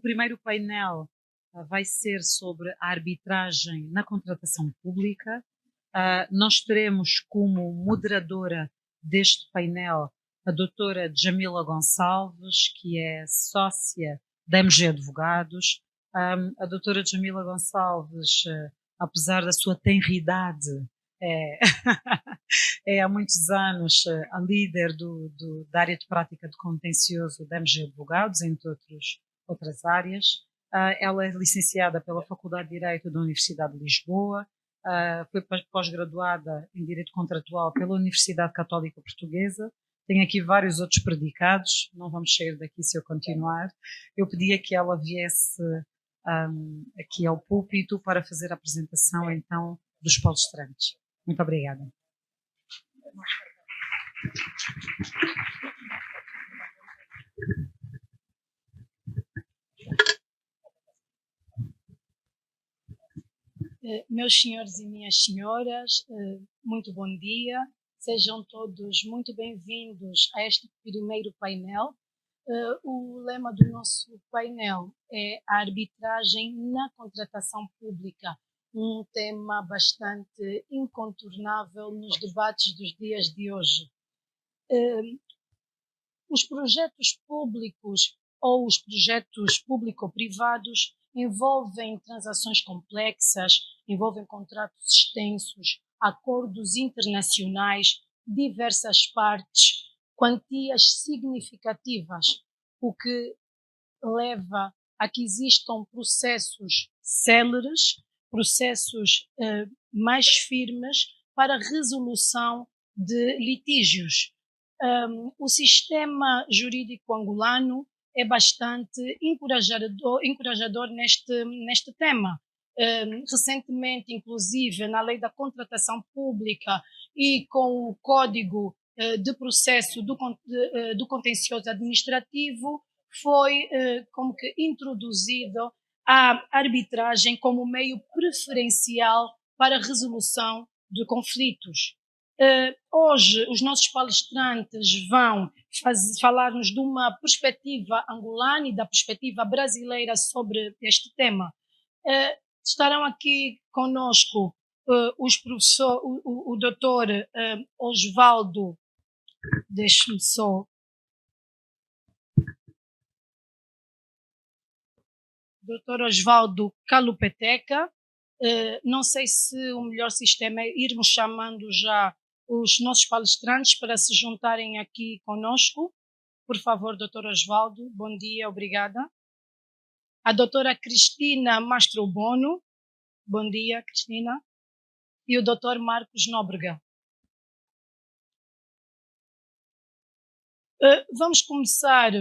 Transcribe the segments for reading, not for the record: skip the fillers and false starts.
primeiro painel vai ser sobre a arbitragem na contratação pública. Nós teremos como moderadora deste painel a doutora Jamila Gonçalves, que é sócia da MG Advogados. A doutora Jamila Gonçalves, apesar da sua tenridade, é, é há muitos anos a líder da área de prática de contencioso da MG Advogados, entre outras áreas. Ela é licenciada pela Faculdade de Direito da Universidade de Lisboa, foi pós-graduada em Direito Contratual pela Universidade Católica Portuguesa. Tem aqui vários outros predicados, não vamos sair daqui se eu continuar. Eu pedia que ela viesse aqui ao púlpito para fazer a apresentação, então, dos palestrantes. Muito obrigada. Meus senhores e minhas senhoras, muito bom dia. Sejam todos muito bem-vindos a este primeiro painel. O lema do nosso painel é a arbitragem na contratação pública, um tema bastante incontornável nos debates dos dias de hoje. Os projetos públicos ou os projetos público-privados envolvem transações complexas, envolvem contratos extensos, acordos internacionais, diversas partes, quantias significativas, o que leva a que existam processos céleres, processos mais firmes para resolução de litígios. O sistema jurídico angolano é bastante encorajador neste tema. Recentemente, inclusive, na lei da contratação pública e com o Código de Processo do Contencioso Administrativo, foi como que introduzido a arbitragem como meio preferencial para a resolução de conflitos. Hoje, os nossos palestrantes vão falar-nos de uma perspectiva angolana e da perspectiva brasileira sobre este tema. Estarão aqui conosco o doutor Osvaldo, deixe-me só, doutor Osvaldo Calupeteca. Não sei se o melhor sistema é irmos chamando já os nossos palestrantes para se juntarem aqui conosco. Por favor, doutor Osvaldo, bom dia, obrigada. A doutora Cristina Mastrobono, bom dia, Cristina. E o doutor Marcos Nóbrega. Vamos começar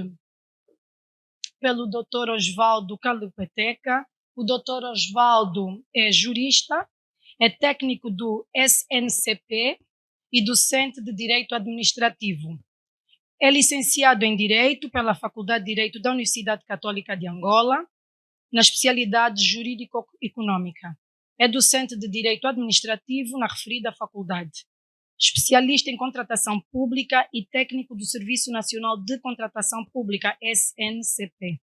pelo doutor Osvaldo Calupeteca. O doutor Osvaldo é jurista, é técnico do SNCP e docente de Direito Administrativo. É licenciado em Direito pela Faculdade de Direito da Universidade Católica de Angola, na especialidade Jurídico-Econômica. É docente de Direito Administrativo na referida faculdade. Especialista em Contratação Pública e técnico do Serviço Nacional de Contratação Pública, SNCP.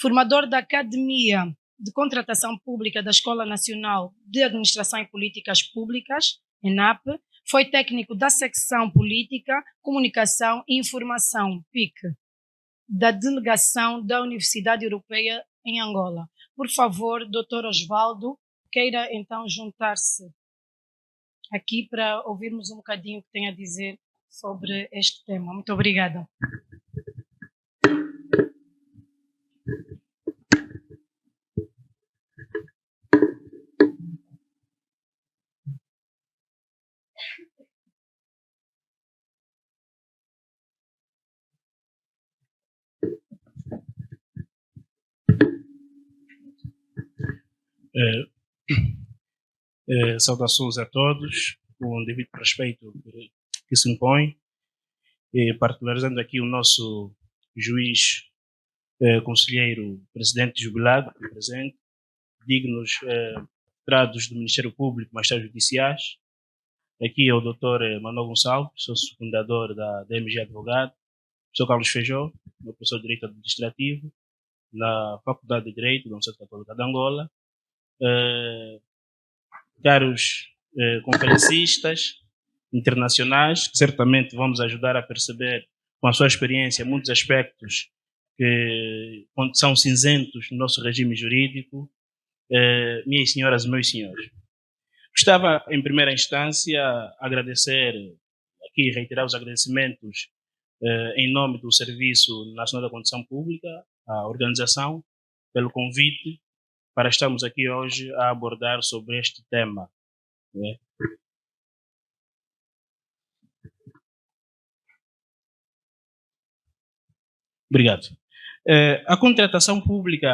Formador da Academia de Contratação Pública da Escola Nacional de Administração e Políticas Públicas, ENAP. Foi técnico da Secção Política, Comunicação e Informação, PIC, da Delegação da Universidade Europeia em Angola. Por favor, doutor Osvaldo, queira então juntar-se aqui para ouvirmos um bocadinho o que tem a dizer sobre este tema. Muito obrigada. Saudações a todos, com o devido respeito que se impõe, particularizando aqui o nosso juiz, conselheiro, presidente jubilado, presente, dignos letrados do Ministério Público, magistrados judiciais. Aqui é o doutor Manuel Gonçalves, sou fundador da MG Advogado, sou Carlos Feijó, meu professor de Direito Administrativo, na Faculdade de Direito da Universidade Católica de Angola, caros conferencistas internacionais, que certamente vamos ajudar a perceber com a sua experiência muitos aspectos que são cinzentos no nosso regime jurídico, minhas senhoras e meus senhores. Gostava, em primeira instância, agradecer, aqui reiterar os agradecimentos em nome do Serviço Nacional da Condução Pública, à organização, pelo convite para estarmos aqui hoje a abordar sobre este tema. Né? Obrigado. A contratação pública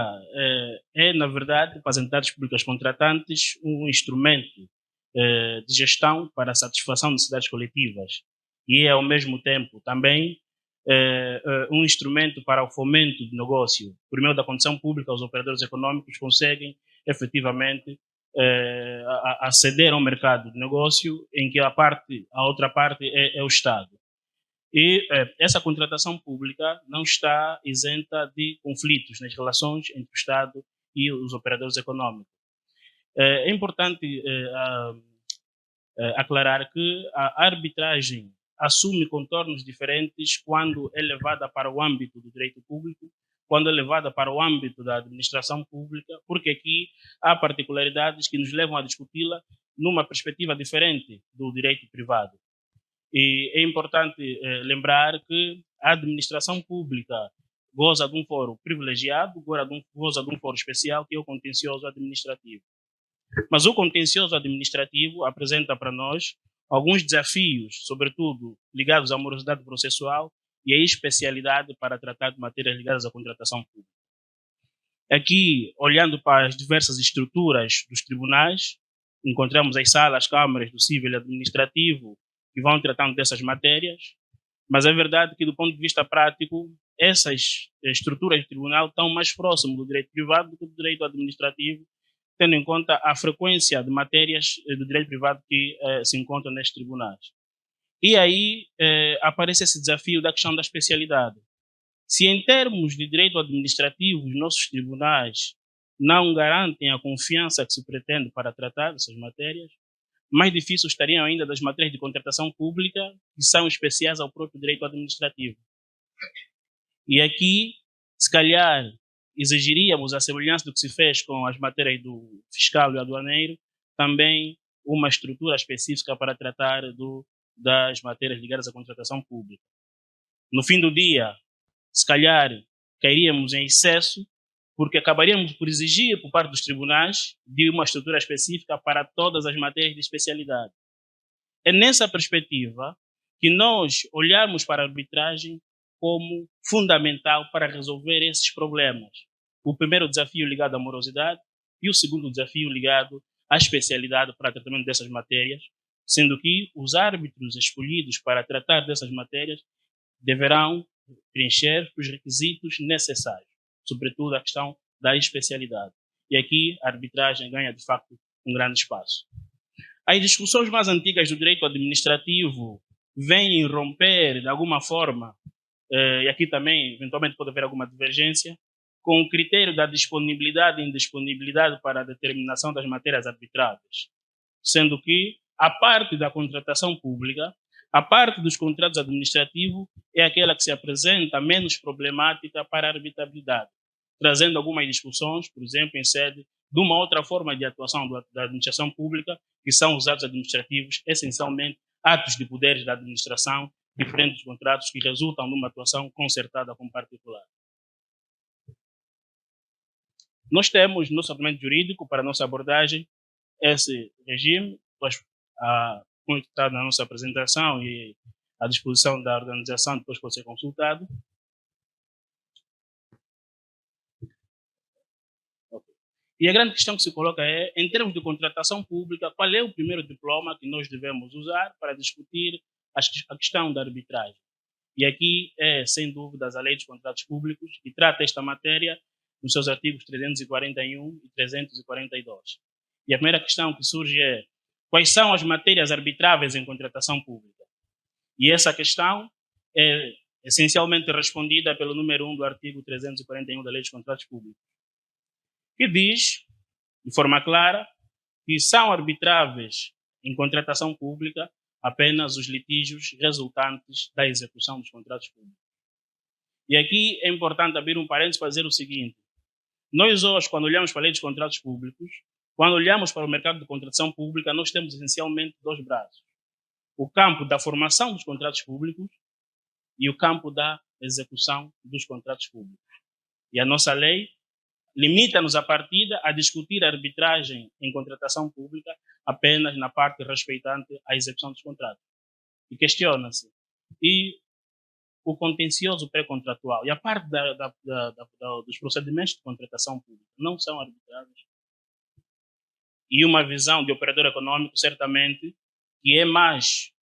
é, na verdade, para as entidades públicas contratantes, um instrumento de gestão para a satisfação de necessidades coletivas e é, ao mesmo tempo, também um instrumento para o fomento do negócio. Por meio da condição pública, os operadores econômicos conseguem, efetivamente, aceder ao mercado de negócio em que a outra parte é o Estado. E essa contratação pública não está isenta de conflitos nas relações entre o Estado e os operadores econômicos. É importante aclarar que a arbitragem assume contornos diferentes quando é levada para o âmbito do direito público, quando é levada para o âmbito da administração pública, porque aqui há particularidades que nos levam a discuti-la numa perspectiva diferente do direito privado. E é importante lembrar que a administração pública goza de um foro privilegiado, goza de um foro especial, que é o contencioso administrativo. Mas o contencioso administrativo apresenta para nós alguns desafios, sobretudo ligados à morosidade processual e à especialidade para tratar de matérias ligadas à contratação pública. Aqui, olhando para as diversas estruturas dos tribunais, encontramos as salas, câmaras do civil e administrativo, que vão tratando dessas matérias, mas é verdade que, do ponto de vista prático, essas estruturas de tribunal estão mais próximas do direito privado do que do direito administrativo, tendo em conta a frequência de matérias do direito privado que se encontram nestes tribunais. E aí aparece esse desafio da questão da especialidade. Se em termos de direito administrativo os nossos tribunais não garantem a confiança que se pretende para tratar dessas matérias, mais difícil estariam ainda das matérias de contratação pública, que são especiais ao próprio direito administrativo. E aqui, se calhar, exigiríamos, a semelhança do que se fez com as matérias do fiscal e aduaneiro, também uma estrutura específica para tratar das matérias ligadas à contratação pública. No fim do dia, se calhar, cairíamos em excesso, porque acabaríamos por exigir, por parte dos tribunais, de uma estrutura específica para todas as matérias de especialidade. É nessa perspectiva que nós olhamos para a arbitragem como fundamental para resolver esses problemas. O primeiro desafio ligado à morosidade e o segundo desafio ligado à especialidade para o tratamento dessas matérias, sendo que os árbitros escolhidos para tratar dessas matérias deverão preencher os requisitos necessários, sobretudo a questão da especialidade. E aqui a arbitragem ganha, de facto, um grande espaço. As discussões mais antigas do direito administrativo vêm romper, de alguma forma, e aqui também, eventualmente, pode haver alguma divergência, com o critério da disponibilidade e indisponibilidade para a determinação das matérias arbitráveis, sendo que a parte da contratação pública, a parte dos contratos administrativos é aquela que se apresenta menos problemática para a arbitrabilidade, trazendo algumas discussões, por exemplo, em sede de uma outra forma de atuação da administração pública, que são os atos administrativos, essencialmente atos de poderes da administração, diferentes contratos que resultam de uma atuação concertada com particular. Nós temos no nosso ordenamento jurídico, para a nossa abordagem, esse regime, como está na nossa apresentação e à disposição da organização, depois pode ser consultado. E a grande questão que se coloca é, em termos de contratação pública, qual é o primeiro diploma que nós devemos usar para discutir a questão da arbitragem? E aqui é, sem dúvidas, a Lei dos Contratos Públicos, que trata esta matéria nos seus artigos 341 e 342. E a primeira questão que surge é, quais são as matérias arbitráveis em contratação pública? E essa questão é essencialmente respondida pelo número 1 do artigo 341 da Lei dos Contratos Públicos, que diz, de forma clara, que são arbitráveis em contratação pública apenas os litígios resultantes da execução dos contratos públicos. E aqui é importante abrir um parênteses para dizer o seguinte: nós hoje, quando olhamos para a Lei dos Contratos Públicos, quando olhamos para o mercado de contratação pública, nós temos essencialmente dois braços: o campo da formação dos contratos públicos e o campo da execução dos contratos públicos. E a nossa lei limita-nos a partida a discutir a arbitragem em contratação pública apenas na parte respeitante à execução dos contratos. E questiona-se: e o contencioso pré-contratual e a parte dos procedimentos de contratação pública não são arbitráveis? E uma visão de operador econômico, certamente, que é mais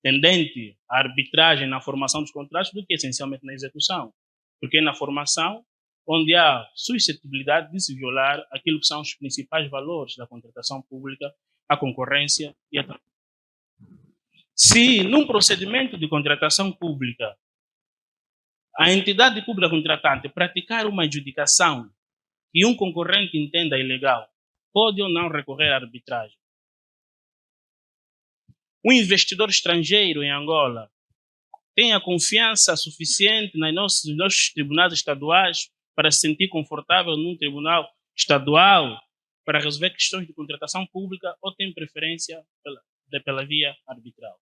tendente à arbitragem na formação dos contratos do que essencialmente na execução. Porque é na formação onde há suscetibilidade de se violar aquilo que são os principais valores da contratação pública, a concorrência e a transparência. Se num procedimento de contratação pública a entidade pública contratante praticar uma adjudicação que um concorrente entenda ilegal, pode ou não recorrer à arbitragem. Um investidor estrangeiro em Angola tem a confiança suficiente nos nossos tribunais estaduais para se sentir confortável num tribunal estadual para resolver questões de contratação pública, ou tem preferência pela via arbitral?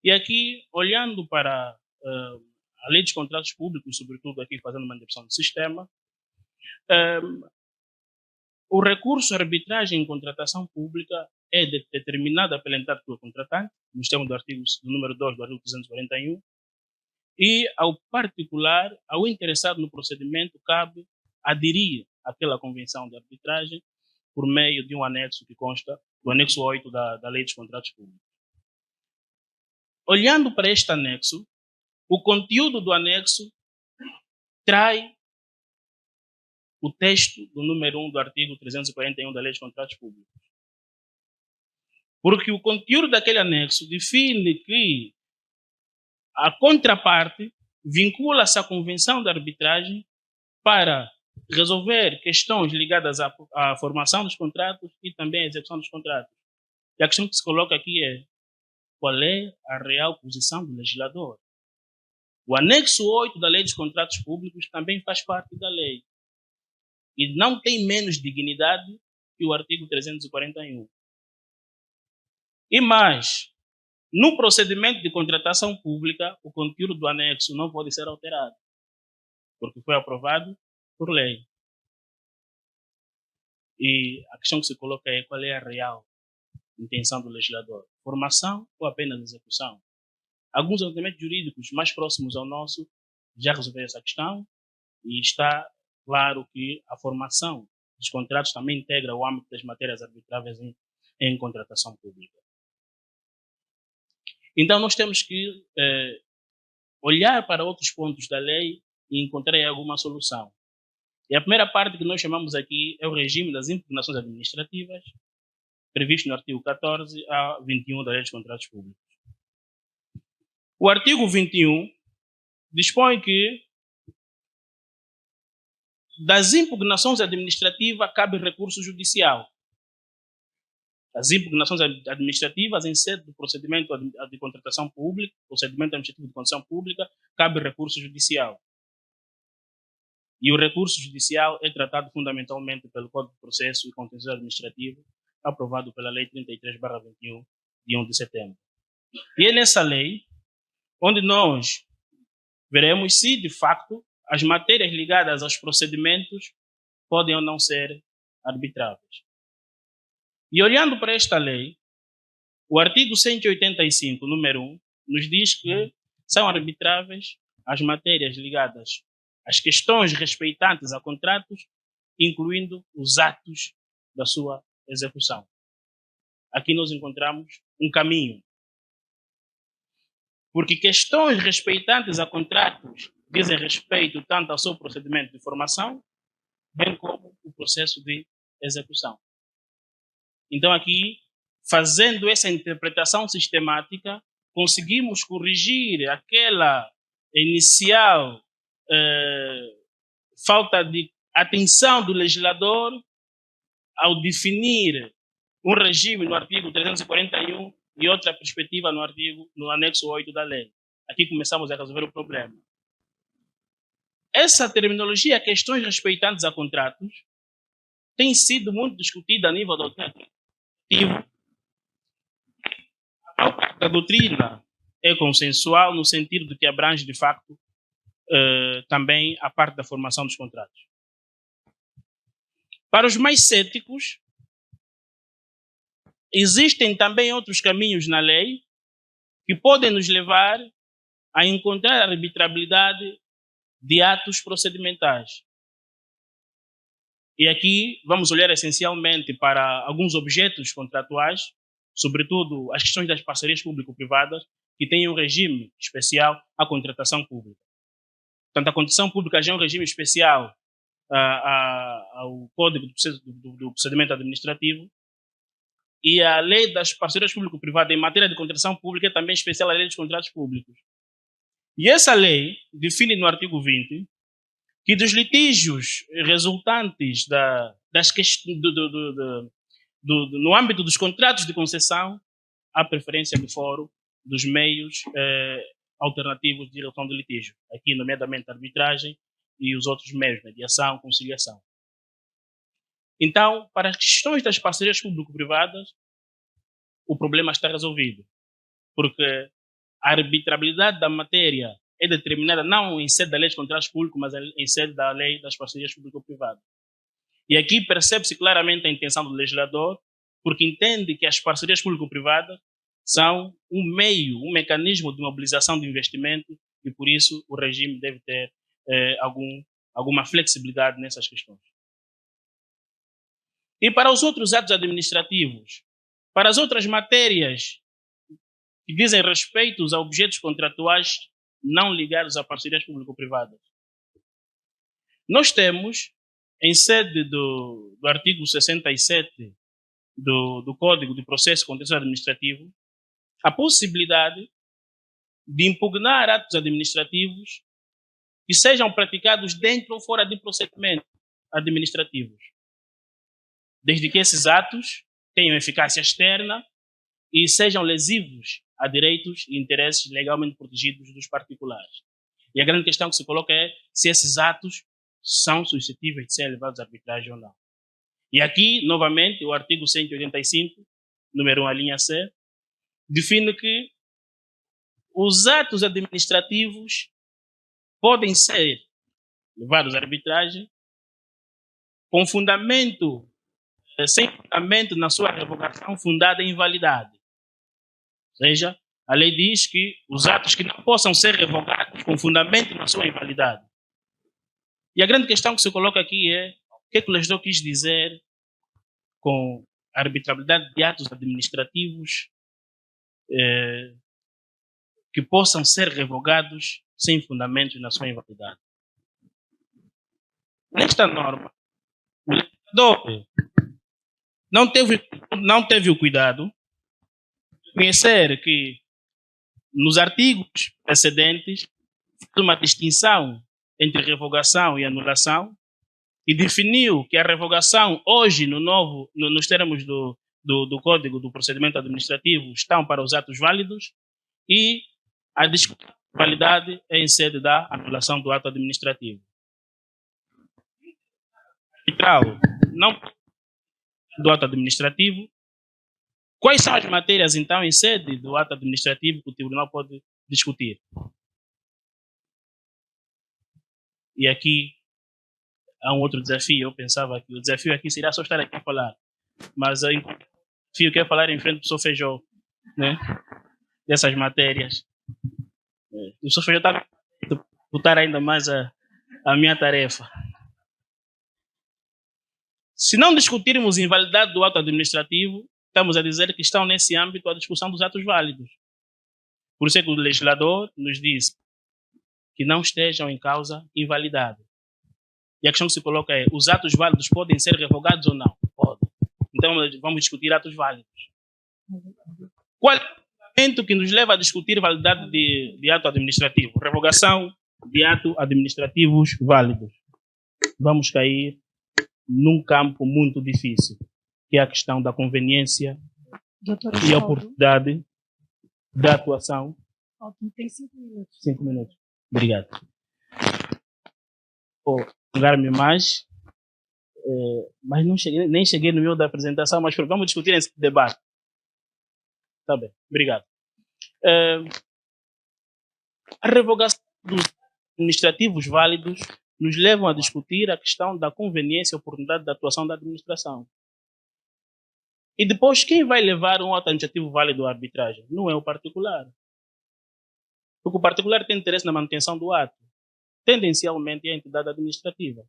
E aqui, olhando para a Lei dos Contratos Públicos, sobretudo aqui fazendo uma interpretação do sistema, o recurso à arbitragem em contratação pública é determinada pela entidade contratante, nos termos do artigo do número 2 do artigo 341, e ao particular, ao interessado no procedimento, cabe aderir àquela convenção de arbitragem por meio de um anexo que consta do anexo 8 da Lei dos Contratos Públicos. Olhando para este anexo, o conteúdo do anexo trai o texto do número 1 do artigo 341 da Lei dos Contratos Públicos. Porque o conteúdo daquele anexo define que a contraparte vincula-se à convenção de arbitragem para resolver questões ligadas à formação dos contratos e também à execução dos contratos. E a questão que se coloca aqui é: qual é a real posição do legislador? O anexo 8 da Lei dos Contratos Públicos também faz parte da lei e não tem menos dignidade que o artigo 341. E mais, no procedimento de contratação pública, o conteúdo do anexo não pode ser alterado, porque foi aprovado por lei. E a questão que se coloca é: qual é a real intenção do legislador? Formação ou apenas execução? Alguns ordenamentos jurídicos mais próximos ao nosso já resolveram essa questão e está claro que a formação dos contratos também integra o âmbito das matérias arbitráveis em contratação pública. Então, nós temos que olhar para outros pontos da lei e encontrar alguma solução. E a primeira parte que nós chamamos aqui é o regime das impugnações administrativas, previsto no artigo 14 a 21 da Lei dos Contratos Públicos. O artigo 21 dispõe que das impugnações administrativas cabe recurso judicial. As impugnações administrativas em sede do procedimento de contratação pública, procedimento administrativo de contratação pública, cabe recurso judicial. E o recurso judicial é tratado fundamentalmente pelo Código de Processo e Contencioso Administrativo, aprovado pela Lei 33/21, de 1 de setembro. E é nessa lei onde nós veremos se, de facto, as matérias ligadas aos procedimentos podem ou não ser arbitráveis. E olhando para esta lei, o artigo 185, número 1, nos diz que são arbitráveis as matérias ligadas às questões respeitantes a contratos, incluindo os atos da sua execução. Aqui nós encontramos um caminho. Porque questões respeitantes a contratos dizem respeito tanto ao seu procedimento de formação, bem como o processo de execução. Então aqui, fazendo essa interpretação sistemática, conseguimos corrigir aquela inicial falta de atenção do legislador ao definir um regime no artigo 341 e outra perspectiva no anexo 8 da lei. Aqui começamos a resolver o problema. Essa terminologia, questões respeitantes a contratos, tem sido muito discutida a nível do administrativo. A doutrina é consensual no sentido de que abrange, de facto, também a parte da formação dos contratos. Para os mais céticos, existem também outros caminhos na lei que podem nos levar a encontrar a arbitrabilidade de atos procedimentais. E aqui vamos olhar essencialmente para alguns objetos contratuais, sobretudo as questões das parcerias público-privadas, que têm um regime especial à contratação pública. Portanto, a contratação pública já é um regime especial ao Código do Procedimento Administrativo, e a lei das parcerias público-privadas em matéria de contratação pública é também especial à lei dos contratos públicos. E essa lei define no artigo 20 que dos litígios resultantes no âmbito dos contratos de concessão, há preferência de foro dos meios alternativos de resolução de litígio, aqui nomeadamente arbitragem e os outros meios, mediação, conciliação. Então, para as questões das parcerias público-privadas, o problema está resolvido, porque a arbitrabilidade da matéria é determinada não em sede da lei de contratos públicos, mas em sede da lei das parcerias público-privadas. E aqui percebe-se claramente a intenção do legislador, porque entende que as parcerias público-privadas são um mecanismo de mobilização de investimento, e por isso o regime deve ter alguma flexibilidade nessas questões. E para os outros atos administrativos, para as outras matérias que dizem respeito a objetos contratuais não ligados a parcerias público-privadas, nós temos, em sede do artigo 67 do Código de Processo Contencioso Administrativo, a possibilidade de impugnar atos administrativos que sejam praticados dentro ou fora de procedimentos administrativos, desde que esses atos tenham eficácia externa e sejam lesivos a direitos e interesses legalmente protegidos dos particulares. E a grande questão que se coloca é se esses atos são suscetíveis de serem levados à arbitragem ou não. E aqui, novamente, o artigo 185, número 1, a linha C, define que os atos administrativos podem ser levados à arbitragem com fundamento, sem fundamento na sua revogação fundada em invalidade. Ou seja, a lei diz que os atos que não possam ser revogados com fundamento na sua invalidade. E a grande questão que se coloca aqui é o que o legislador quis dizer com a arbitrabilidade de atos administrativos que possam ser revogados sem fundamento na sua invalidade. Nesta norma, o legislador não teve o cuidado de conhecer que nos artigos precedentes fez uma distinção entre revogação e anulação e definiu que a revogação hoje nos termos do Código do Procedimento Administrativo estão para os atos válidos e a validade é em sede da anulação do ato administrativo. Arbitral, não do ato administrativo. Quais são as matérias, então, em sede do ato administrativo que o tribunal pode discutir? E aqui há um outro desafio. Eu pensava que o desafio aqui seria só estar aqui a falar, mas o desafio que é falar em frente do professor Feijó, né? Dessas matérias. O professor Feijó está a botar ainda mais a minha tarefa. Se não discutirmos invalidade do ato administrativo, estamos a dizer que estão nesse âmbito a discussão dos atos válidos. Por isso é que o legislador nos diz que não estejam em causa invalidade. E a questão que se coloca é, os atos válidos podem ser revogados ou não? Podem. Então vamos discutir atos válidos. Qual é o que nos leva a discutir validade de ato administrativo. Revogação de atos administrativos válidos. Vamos cair num campo muito difícil, que é a questão da conveniência Doutor e Osvaldo, oportunidade da atuação. tem 5 minutos. 5 minutos. Obrigado. Vou alongar-me mais, mas nem cheguei no meio da apresentação, mas vamos discutir esse debate. Tá bem, obrigado. A revogação dos administrativos válidos nos levam a discutir a questão da conveniência e oportunidade da atuação da administração. E depois, quem vai levar um ato administrativo válido à arbitragem? Não é o particular. Porque o particular tem interesse na manutenção do ato. Tendencialmente é a entidade administrativa.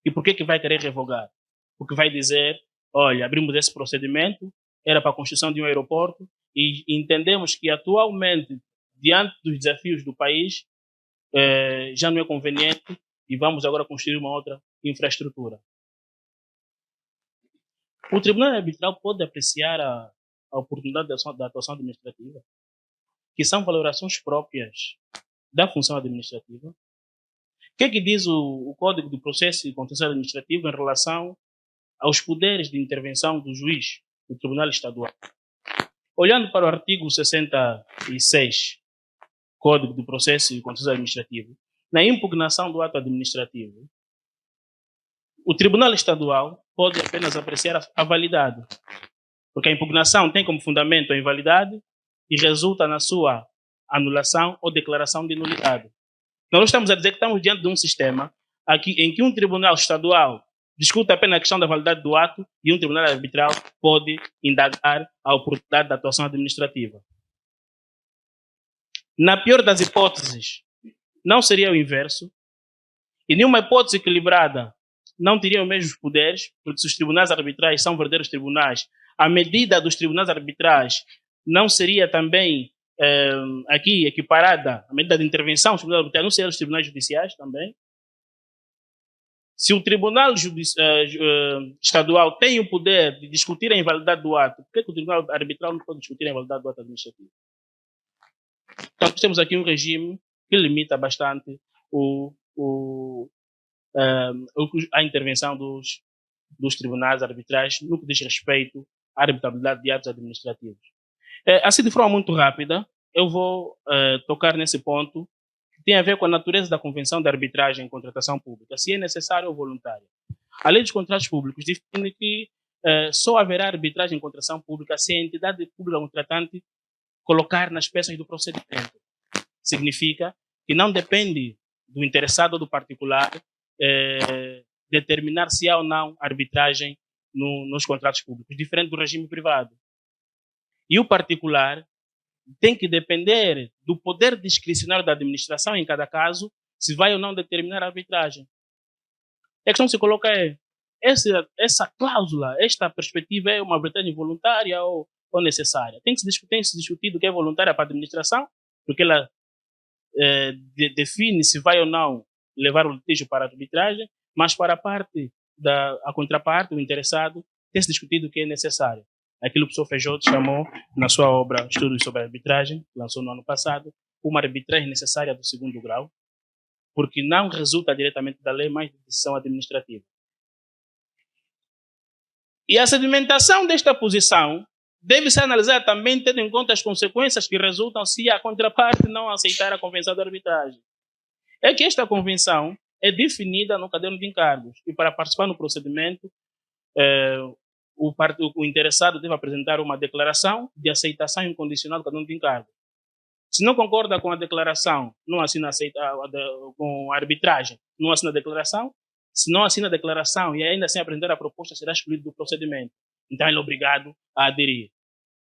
E por que vai querer revogar? Porque vai dizer, olha, abrimos esse procedimento, era para a construção de um aeroporto, e entendemos que atualmente, diante dos desafios do país, já não é conveniente e vamos agora construir uma outra infraestrutura. O Tribunal Arbitral pode apreciar a oportunidade da atuação administrativa, que são valorações próprias da função administrativa. O que diz o Código do Processo e Contencioso Administrativo em relação aos poderes de intervenção do juiz do Tribunal Estadual? Olhando para o artigo 66, Código do Processo e Contencioso Administrativo, na impugnação do ato administrativo, o Tribunal Estadual pode apenas apreciar a validade, porque a impugnação tem como fundamento a invalidade e resulta na sua anulação ou declaração de nulidade. Nós estamos a dizer que estamos diante de um sistema aqui em que um Tribunal Estadual discute apenas a questão da validade do ato e um Tribunal Arbitral pode indagar a oportunidade da atuação administrativa. Na pior das hipóteses, não seria o inverso, e nenhuma hipótese equilibrada não teria os mesmos poderes, porque se os tribunais arbitrais são verdadeiros tribunais, a medida dos tribunais arbitrais não seria também aqui equiparada, a medida de intervenção dos tribunais arbitrais não seria os tribunais judiciais também. Se o Tribunal Estadual tem o poder de discutir a invalidade do ato, por que o Tribunal Arbitral não pode discutir a invalidade do ato administrativo? Então, nós temos aqui um regime que limita bastante a intervenção dos tribunais arbitrais no que diz respeito à arbitrabilidade de atos administrativos. Assim, de forma muito rápida, eu vou tocar nesse ponto que tem a ver com a natureza da Convenção de Arbitragem em Contratação Pública, se é necessária ou voluntária. A Lei dos Contratos Públicos define que só haverá arbitragem em contratação pública se a entidade pública contratante colocar nas peças do procedimento. Significa que não depende do interessado ou do particular determinar se há ou não arbitragem nos contratos públicos, diferente do regime privado. E o particular tem que depender do poder discricionário da administração em cada caso, se vai ou não determinar a arbitragem. A questão que se coloca é, essa cláusula, esta perspectiva é uma arbitragem voluntária ou necessária? Tem que se discutir do que é voluntária para a administração, porque ela define se vai ou não levar o litígio para a arbitragem, mas para a parte a contraparte, o interessado, tem-se discutido o que é necessário. Aquilo que o professor Feijó chamou, na sua obra Estudos sobre a Arbitragem, lançou no ano passado, uma arbitragem necessária do segundo grau, porque não resulta diretamente da lei, mas de decisão administrativa. E a sedimentação desta posição deve ser analisada também tendo em conta as consequências que resultam se a contraparte não aceitar a convenção de arbitragem. É que esta convenção é definida no caderno de encargos e para participar no procedimento, o interessado deve apresentar uma declaração de aceitação incondicional do caderno de encargos. Se não concorda com a declaração, não assina com a arbitragem, não assina a declaração. Se não assina a declaração e ainda assim apresentar a proposta, será excluído do procedimento. Então ele é obrigado a aderir.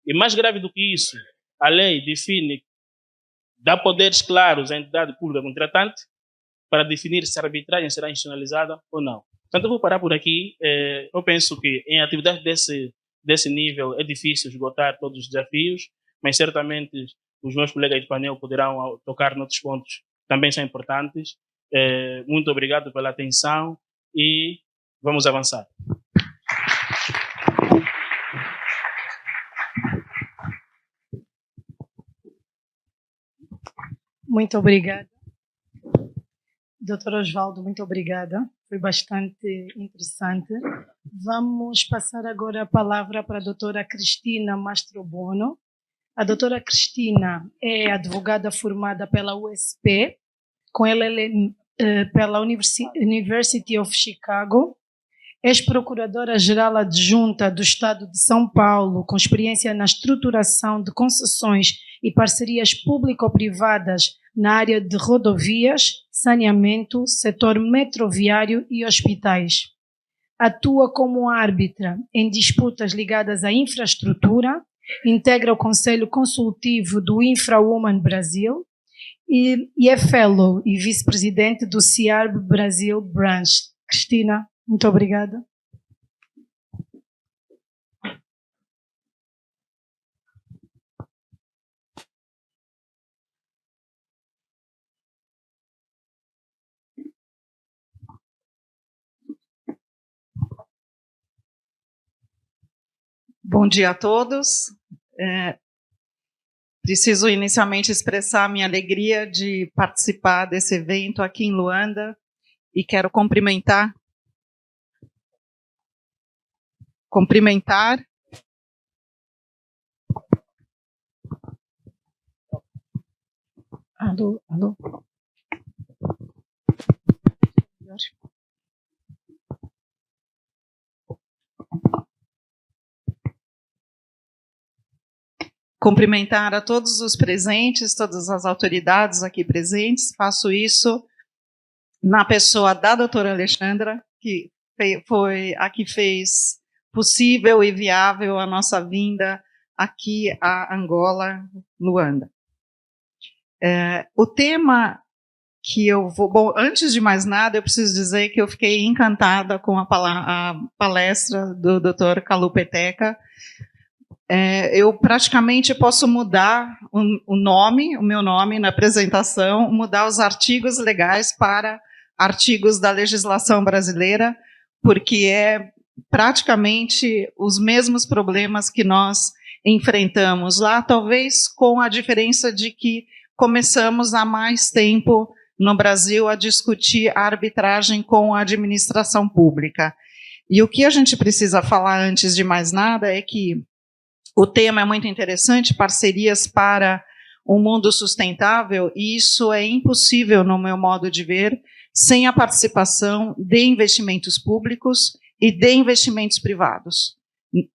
E mais grave do que isso, a lei define, dá poderes claros à entidade pública contratante para definir se a arbitragem será institucionalizada ou não. Portanto, eu vou parar por aqui. Eu penso que em atividades desse nível é difícil esgotar todos os desafios, mas certamente os meus colegas de painel poderão tocar noutros pontos que também são importantes. Muito obrigado pela atenção e vamos avançar. Muito obrigada. Doutor Osvaldo, muito obrigada. Foi bastante interessante. Vamos passar agora a palavra para a doutora Cristina Mastrobono. A doutora Cristina é advogada formada pela USP, com LLM pela University of Chicago, ex-procuradora-geral adjunta do Estado de São Paulo, com experiência na estruturação de concessões e parcerias público-privadas na área de rodovias, saneamento, setor metroviário e hospitais. Atua como árbitra em disputas ligadas à infraestrutura, integra o Conselho Consultivo do InfraWoman Brasil e é fellow e vice-presidente do CIARB Brasil Branch. Cristina, muito obrigada. Bom dia a todos. Preciso inicialmente expressar a minha alegria de participar desse evento aqui em Luanda e quero cumprimentar Alô. Cumprimentar a todos os presentes, todas as autoridades aqui presentes. Faço isso na pessoa da doutora Alexandra, que foi a que fez possível e viável a nossa vinda aqui a Angola, Luanda. O tema que eu vou... Bom, antes de mais nada, eu preciso dizer que eu fiquei encantada com a palestra do Dr. Kalu Peteca. Eu praticamente posso mudar o meu nome na apresentação, mudar os artigos legais para artigos da legislação brasileira, porque é praticamente os mesmos problemas que nós enfrentamos lá, talvez com a diferença de que começamos há mais tempo no Brasil a discutir a arbitragem com a administração pública. E o que a gente precisa falar antes de mais nada é que o tema é muito interessante, parcerias para um mundo sustentável, e isso é impossível, no meu modo de ver, sem a participação de investimentos públicos e de investimentos privados.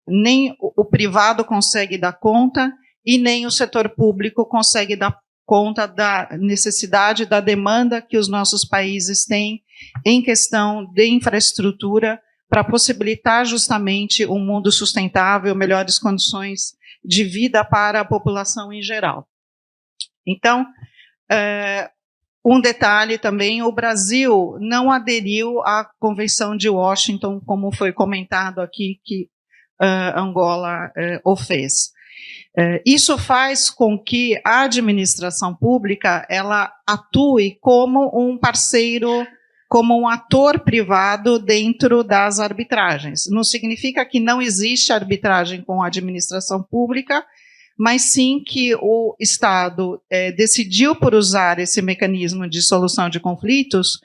Nem o privado consegue dar conta e nem o setor público consegue dar conta da necessidade, da demanda que os nossos países têm em questão de infraestrutura para possibilitar justamente um mundo sustentável, melhores condições de vida para a população em geral. Então, um detalhe também, o Brasil não aderiu à Convenção de Washington, como foi comentado aqui, que Angola o fez. Isso faz com que a administração pública ela atue como um parceiro, como um ator privado dentro das arbitragens. Não significa que não existe arbitragem com a administração pública, mas sim que o Estado decidiu por usar esse mecanismo de solução de conflitos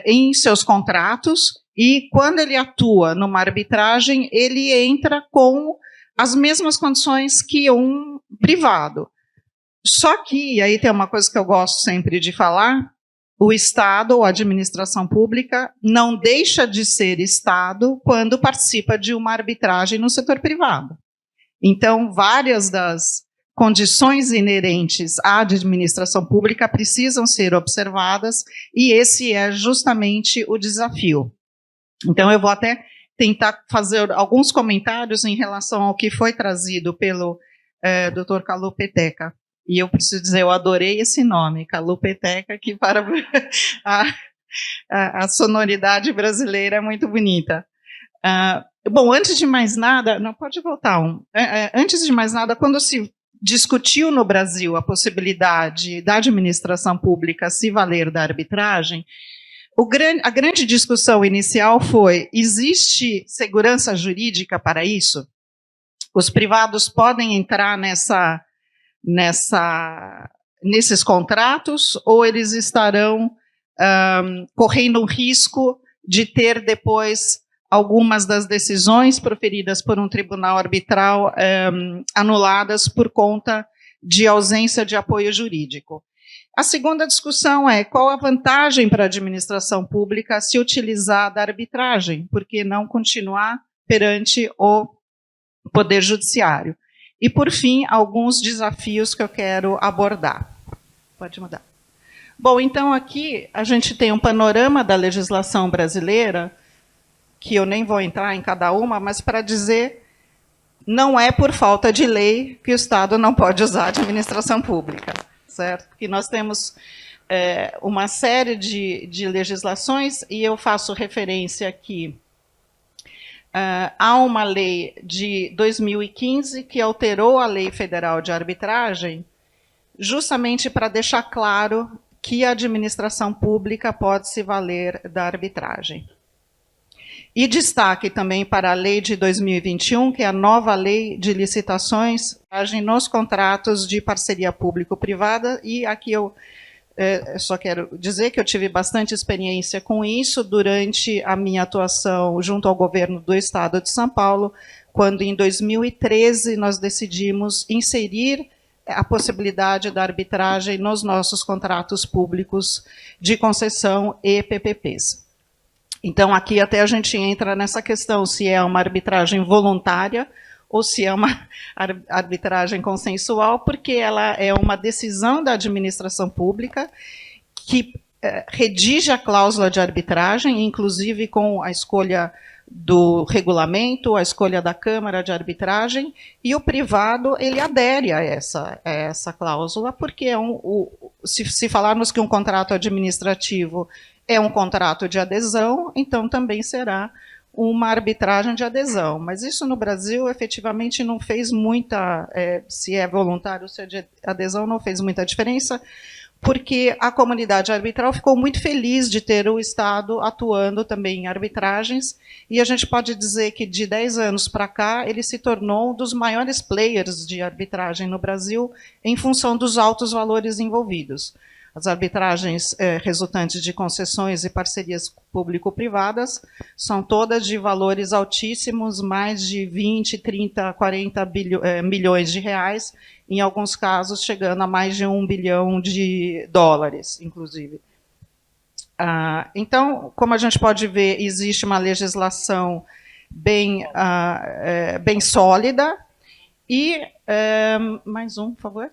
em seus contratos, e quando ele atua numa arbitragem, ele entra com as mesmas condições que um privado. Só que, e aí tem uma coisa que eu gosto sempre de falar, o Estado ou a administração pública não deixa de ser Estado quando participa de uma arbitragem no setor privado. Então, várias das condições inerentes à administração pública precisam ser observadas, e esse é justamente o desafio. Então, eu vou até tentar fazer alguns comentários em relação ao que foi trazido pelo Dr. Kalu Peteca. E eu preciso dizer, eu adorei esse nome, Kalu Peteca, que para a sonoridade brasileira é muito bonita. Bom, antes de mais nada, não pode voltar antes de mais nada, quando se discutiu no Brasil a possibilidade da administração pública se valer da arbitragem, a grande discussão inicial foi: existe segurança jurídica para isso? Os privados podem entrar nesses contratos, ou eles estarão correndo um risco de ter depois algumas das decisões proferidas por um tribunal arbitral anuladas por conta de ausência de apoio jurídico. A segunda discussão é qual a vantagem para a administração pública se utilizar da arbitragem, por que não continuar perante o Poder Judiciário? E, por fim, alguns desafios que eu quero abordar. Pode mudar. Bom, então aqui a gente tem um panorama da legislação brasileira, que eu nem vou entrar em cada uma, mas para dizer, não é por falta de lei que o Estado não pode usar a administração pública, certo? Porque nós temos uma série de legislações, e eu faço referência aqui há uma lei de 2015 que alterou a Lei Federal de Arbitragem, justamente para deixar claro que a administração pública pode se valer da arbitragem. E destaque também para a lei de 2021, que é a nova lei de licitações nos contratos de parceria público-privada, e aqui eu só quero dizer que eu tive bastante experiência com isso durante a minha atuação junto ao governo do Estado de São Paulo, quando em 2013 nós decidimos inserir a possibilidade da arbitragem nos nossos contratos públicos de concessão e PPPs. Então, aqui até a gente entra nessa questão, se é uma arbitragem voluntária ou se é uma arbitragem consensual, porque ela é uma decisão da administração pública que redige a cláusula de arbitragem, inclusive com a escolha do regulamento, a escolha da Câmara de Arbitragem, e o privado ele adere a essa cláusula, porque se falarmos que um contrato administrativo é um contrato de adesão, então também será uma arbitragem de adesão. Mas isso no Brasil, efetivamente, não fez muita, se é voluntário ou se é de adesão, não fez muita diferença, porque a comunidade arbitral ficou muito feliz de ter o Estado atuando também em arbitragens, e a gente pode dizer que de 10 anos para cá ele se tornou um dos maiores players de arbitragem no Brasil, em função dos altos valores envolvidos. As arbitragens resultantes de concessões e parcerias público-privadas são todas de valores altíssimos, mais de 20, 30, 40 milhões de reais, em alguns casos chegando a mais de $1 bilhão, inclusive. Então, como a gente pode ver, existe uma legislação bem sólida. E, mais um, por favor.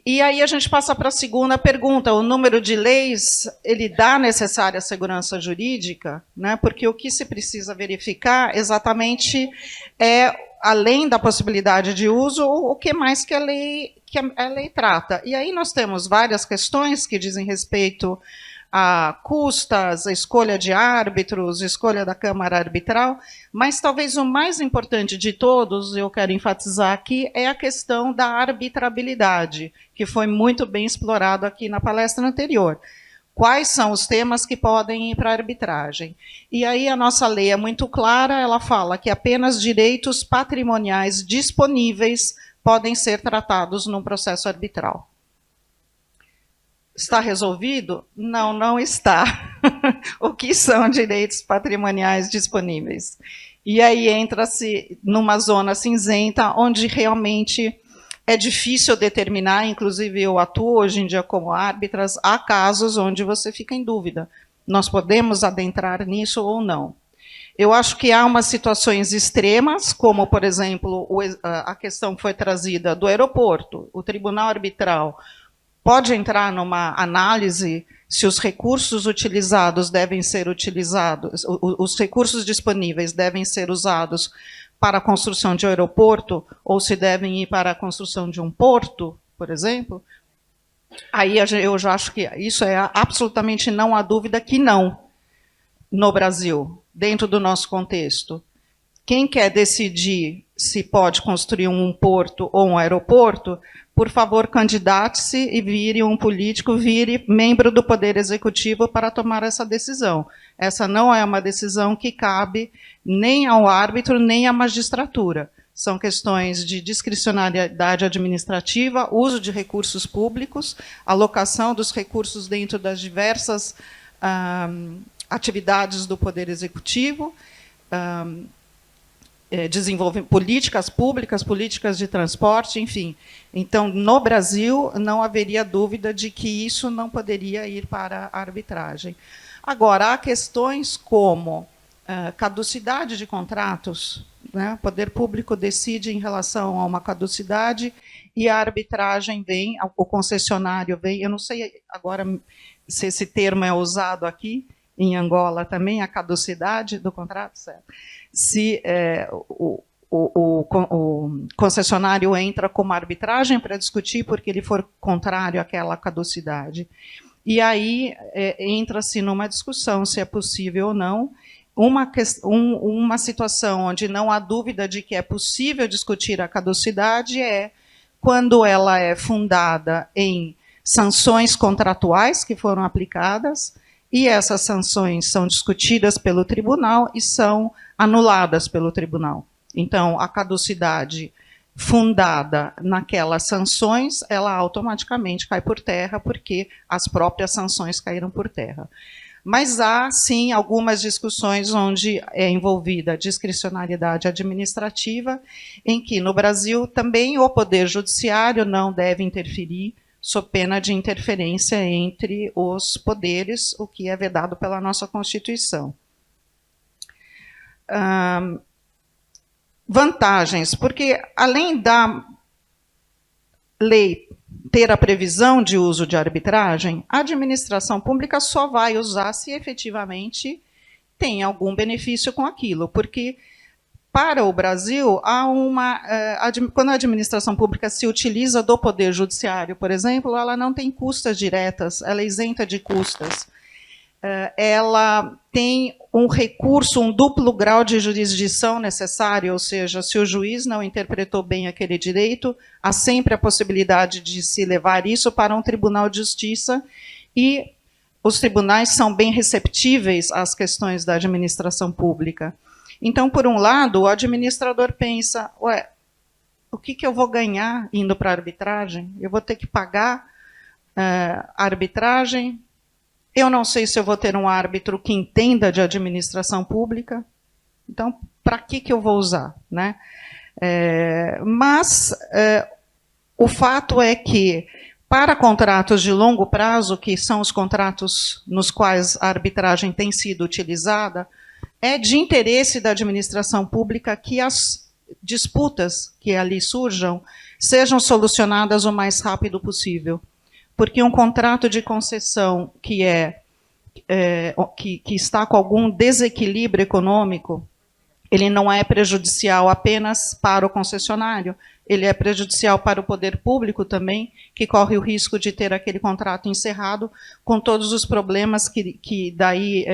E aí a gente passa para a segunda pergunta. O número de leis, ele dá a necessária segurança jurídica, né? Porque o que se precisa verificar exatamente é, além da possibilidade de uso, o que mais que a lei trata. E aí nós temos várias questões que dizem respeito a custas, a escolha de árbitros, a escolha da Câmara Arbitral, mas talvez o mais importante de todos, eu quero enfatizar aqui, é a questão da arbitrabilidade, que foi muito bem explorado aqui na palestra anterior. Quais são os temas que podem ir para a arbitragem? E aí a nossa lei é muito clara, ela fala que apenas direitos patrimoniais disponíveis podem ser tratados num processo arbitral. Está resolvido? Não, não está. O que são direitos patrimoniais disponíveis? E aí entra-se numa zona cinzenta, onde realmente é difícil determinar, inclusive eu atuo hoje em dia como árbitras, há casos onde você fica em dúvida. Nós podemos adentrar nisso ou não? Eu acho que há umas situações extremas, como, por exemplo, a questão que foi trazida do aeroporto, o tribunal arbitral pode entrar numa análise se os recursos utilizados devem ser utilizados, os recursos disponíveis devem ser usados para a construção de um aeroporto, ou se devem ir para a construção de um porto, por exemplo. Aí eu já acho que isso é absolutamente não há dúvida que não, no Brasil, dentro do nosso contexto. Quem quer decidir se pode construir um porto ou um aeroporto, por favor, candidate-se e vire um político, vire membro do Poder Executivo para tomar essa decisão. Essa não é uma decisão que cabe nem ao árbitro, nem à magistratura. São questões de discricionariedade administrativa, uso de recursos públicos, alocação dos recursos dentro das diversas atividades do Poder Executivo, desenvolver políticas públicas, políticas de transporte, enfim. Então, no Brasil, não haveria dúvida de que isso não poderia ir para a arbitragem. Agora, há questões como caducidade de contratos, né? O poder público decide em relação a uma caducidade e a arbitragem vem, o concessionário vem, eu não sei agora se esse termo é usado aqui, em Angola também, a caducidade do contrato, certo? Se o concessionário entra como arbitragem para discutir porque ele for contrário àquela caducidade. E aí entra-se numa discussão se é possível ou não. Uma situação onde não há dúvida de que é possível discutir a caducidade é quando ela é fundada em sanções contratuais que foram aplicadas, e essas sanções são discutidas pelo tribunal e são anuladas pelo tribunal. Então, a caducidade fundada naquelas sanções, ela automaticamente cai por terra, porque as próprias sanções caíram por terra. Mas há, sim, algumas discussões onde é envolvida a discricionariedade administrativa, em que, no Brasil, também o Poder Judiciário não deve interferir, sob pena de interferência entre os poderes, o que é vedado pela nossa Constituição. Vantagens, porque além da lei ter a previsão de uso de arbitragem, a administração pública só vai usar se efetivamente tem algum benefício com aquilo, porque para o Brasil, quando a administração pública se utiliza do Poder Judiciário, por exemplo, ela não tem custas diretas, ela é isenta de custas. Ela tem um recurso, um duplo grau de jurisdição necessário, ou seja, se o juiz não interpretou bem aquele direito, há sempre a possibilidade de se levar isso para um tribunal de justiça, e os tribunais são bem receptíveis às questões da administração pública. Então, por um lado, o administrador pensa, o que eu vou ganhar indo para a arbitragem? Eu vou ter que pagar a arbitragem? Eu não sei se eu vou ter um árbitro que entenda de administração pública. Então, para que eu vou usar, né? Mas o fato é que, para contratos de longo prazo, que são os contratos nos quais a arbitragem tem sido utilizada, é de interesse da administração pública que as disputas que ali surjam sejam solucionadas o mais rápido possível. Porque um contrato de concessão que está com algum desequilíbrio econômico, ele não é prejudicial apenas para o concessionário, ele é prejudicial para o poder público também, que corre o risco de ter aquele contrato encerrado, com todos os problemas que daí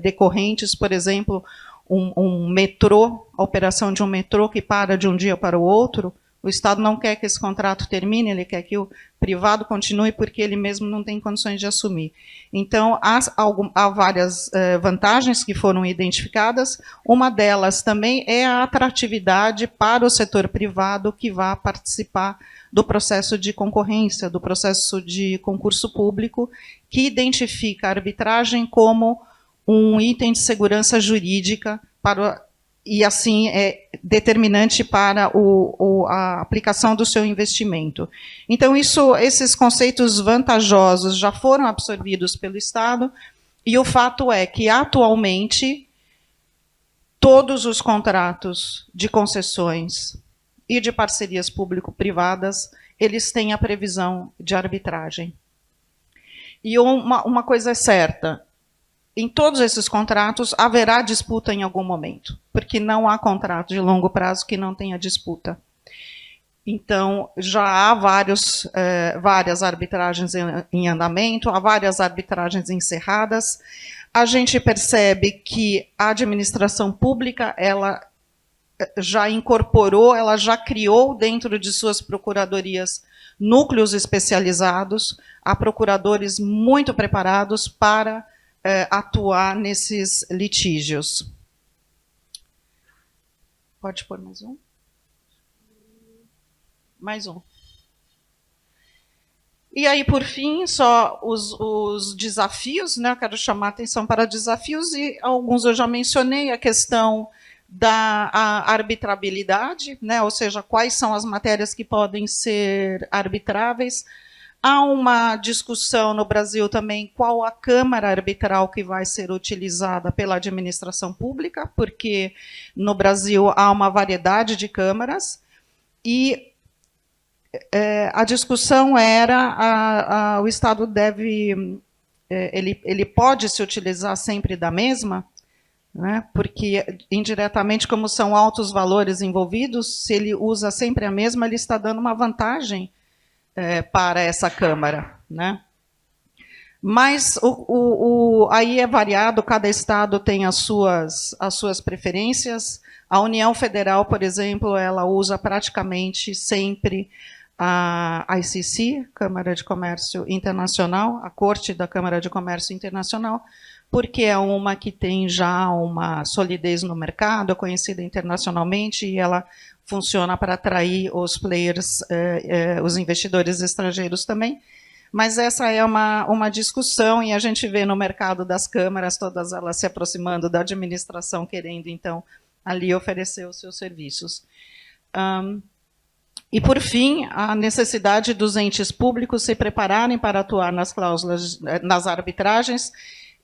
decorrentes, por exemplo, um metrô, a operação de um metrô que para de um dia para o outro, o Estado não quer que esse contrato termine, ele quer que o privado continue, porque ele mesmo não tem condições de assumir. Então, há várias vantagens que foram identificadas. Uma delas também é a atratividade para o setor privado que vai participar do processo de concorrência, do processo de concurso público, que identifica a arbitragem como um item de segurança jurídica e, assim, é determinante para a aplicação do seu investimento. Então, esses conceitos vantajosos já foram absorvidos pelo Estado, e o fato é que, atualmente, todos os contratos de concessões e de parcerias público-privadas, eles têm a previsão de arbitragem. E uma coisa é certa, em todos esses contratos haverá disputa em algum momento, porque não há contrato de longo prazo que não tenha disputa. Então, já há várias arbitragens em andamento, há várias arbitragens encerradas. A gente percebe que a administração pública, ela já incorporou, ela já criou dentro de suas procuradorias núcleos especializados, há procuradores muito preparados para atuar nesses litígios. Pode pôr mais um? Mais um. E aí, por fim, só os desafios, né? Eu quero chamar a atenção para desafios, e alguns eu já mencionei, a questão da arbitrabilidade, né? Ou seja, quais são as matérias que podem ser arbitráveis. Há uma discussão no Brasil também qual a câmara arbitral que vai ser utilizada pela administração pública, porque no Brasil há uma variedade de câmaras, e a discussão era o Estado deve, ele pode se utilizar sempre da mesma, né? Porque indiretamente, como são altos valores envolvidos, se ele usa sempre a mesma, ele está dando uma vantagem para essa Câmara, né? Mas aí é variado, cada Estado tem as suas preferências. A União Federal, por exemplo, ela usa praticamente sempre a ICC, Câmara de Comércio Internacional, a Corte da Câmara de Comércio Internacional, porque é uma que tem já uma solidez no mercado, é conhecida internacionalmente, e ela funciona para atrair os players, os investidores estrangeiros também. Mas essa é uma discussão, e a gente vê no mercado das câmaras, todas elas se aproximando da administração, querendo, então, ali oferecer os seus serviços. E, por fim, a necessidade dos entes públicos se prepararem para atuar nas cláusulas, nas arbitragens.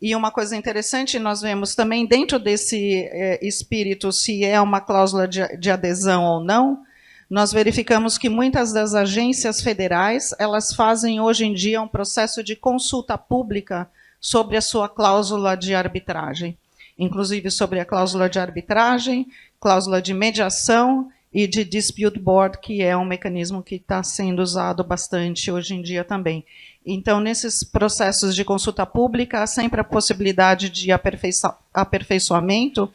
E uma coisa interessante, nós vemos também, dentro desse espírito, se é uma cláusula de adesão ou não, nós verificamos que muitas das agências federais, elas fazem hoje em dia um processo de consulta pública sobre a sua cláusula de arbitragem, inclusive sobre a cláusula de arbitragem, cláusula de mediação e de dispute board, que é um mecanismo que está sendo usado bastante hoje em dia também. Então, nesses processos de consulta pública, há sempre a possibilidade de aperfeiçoamento,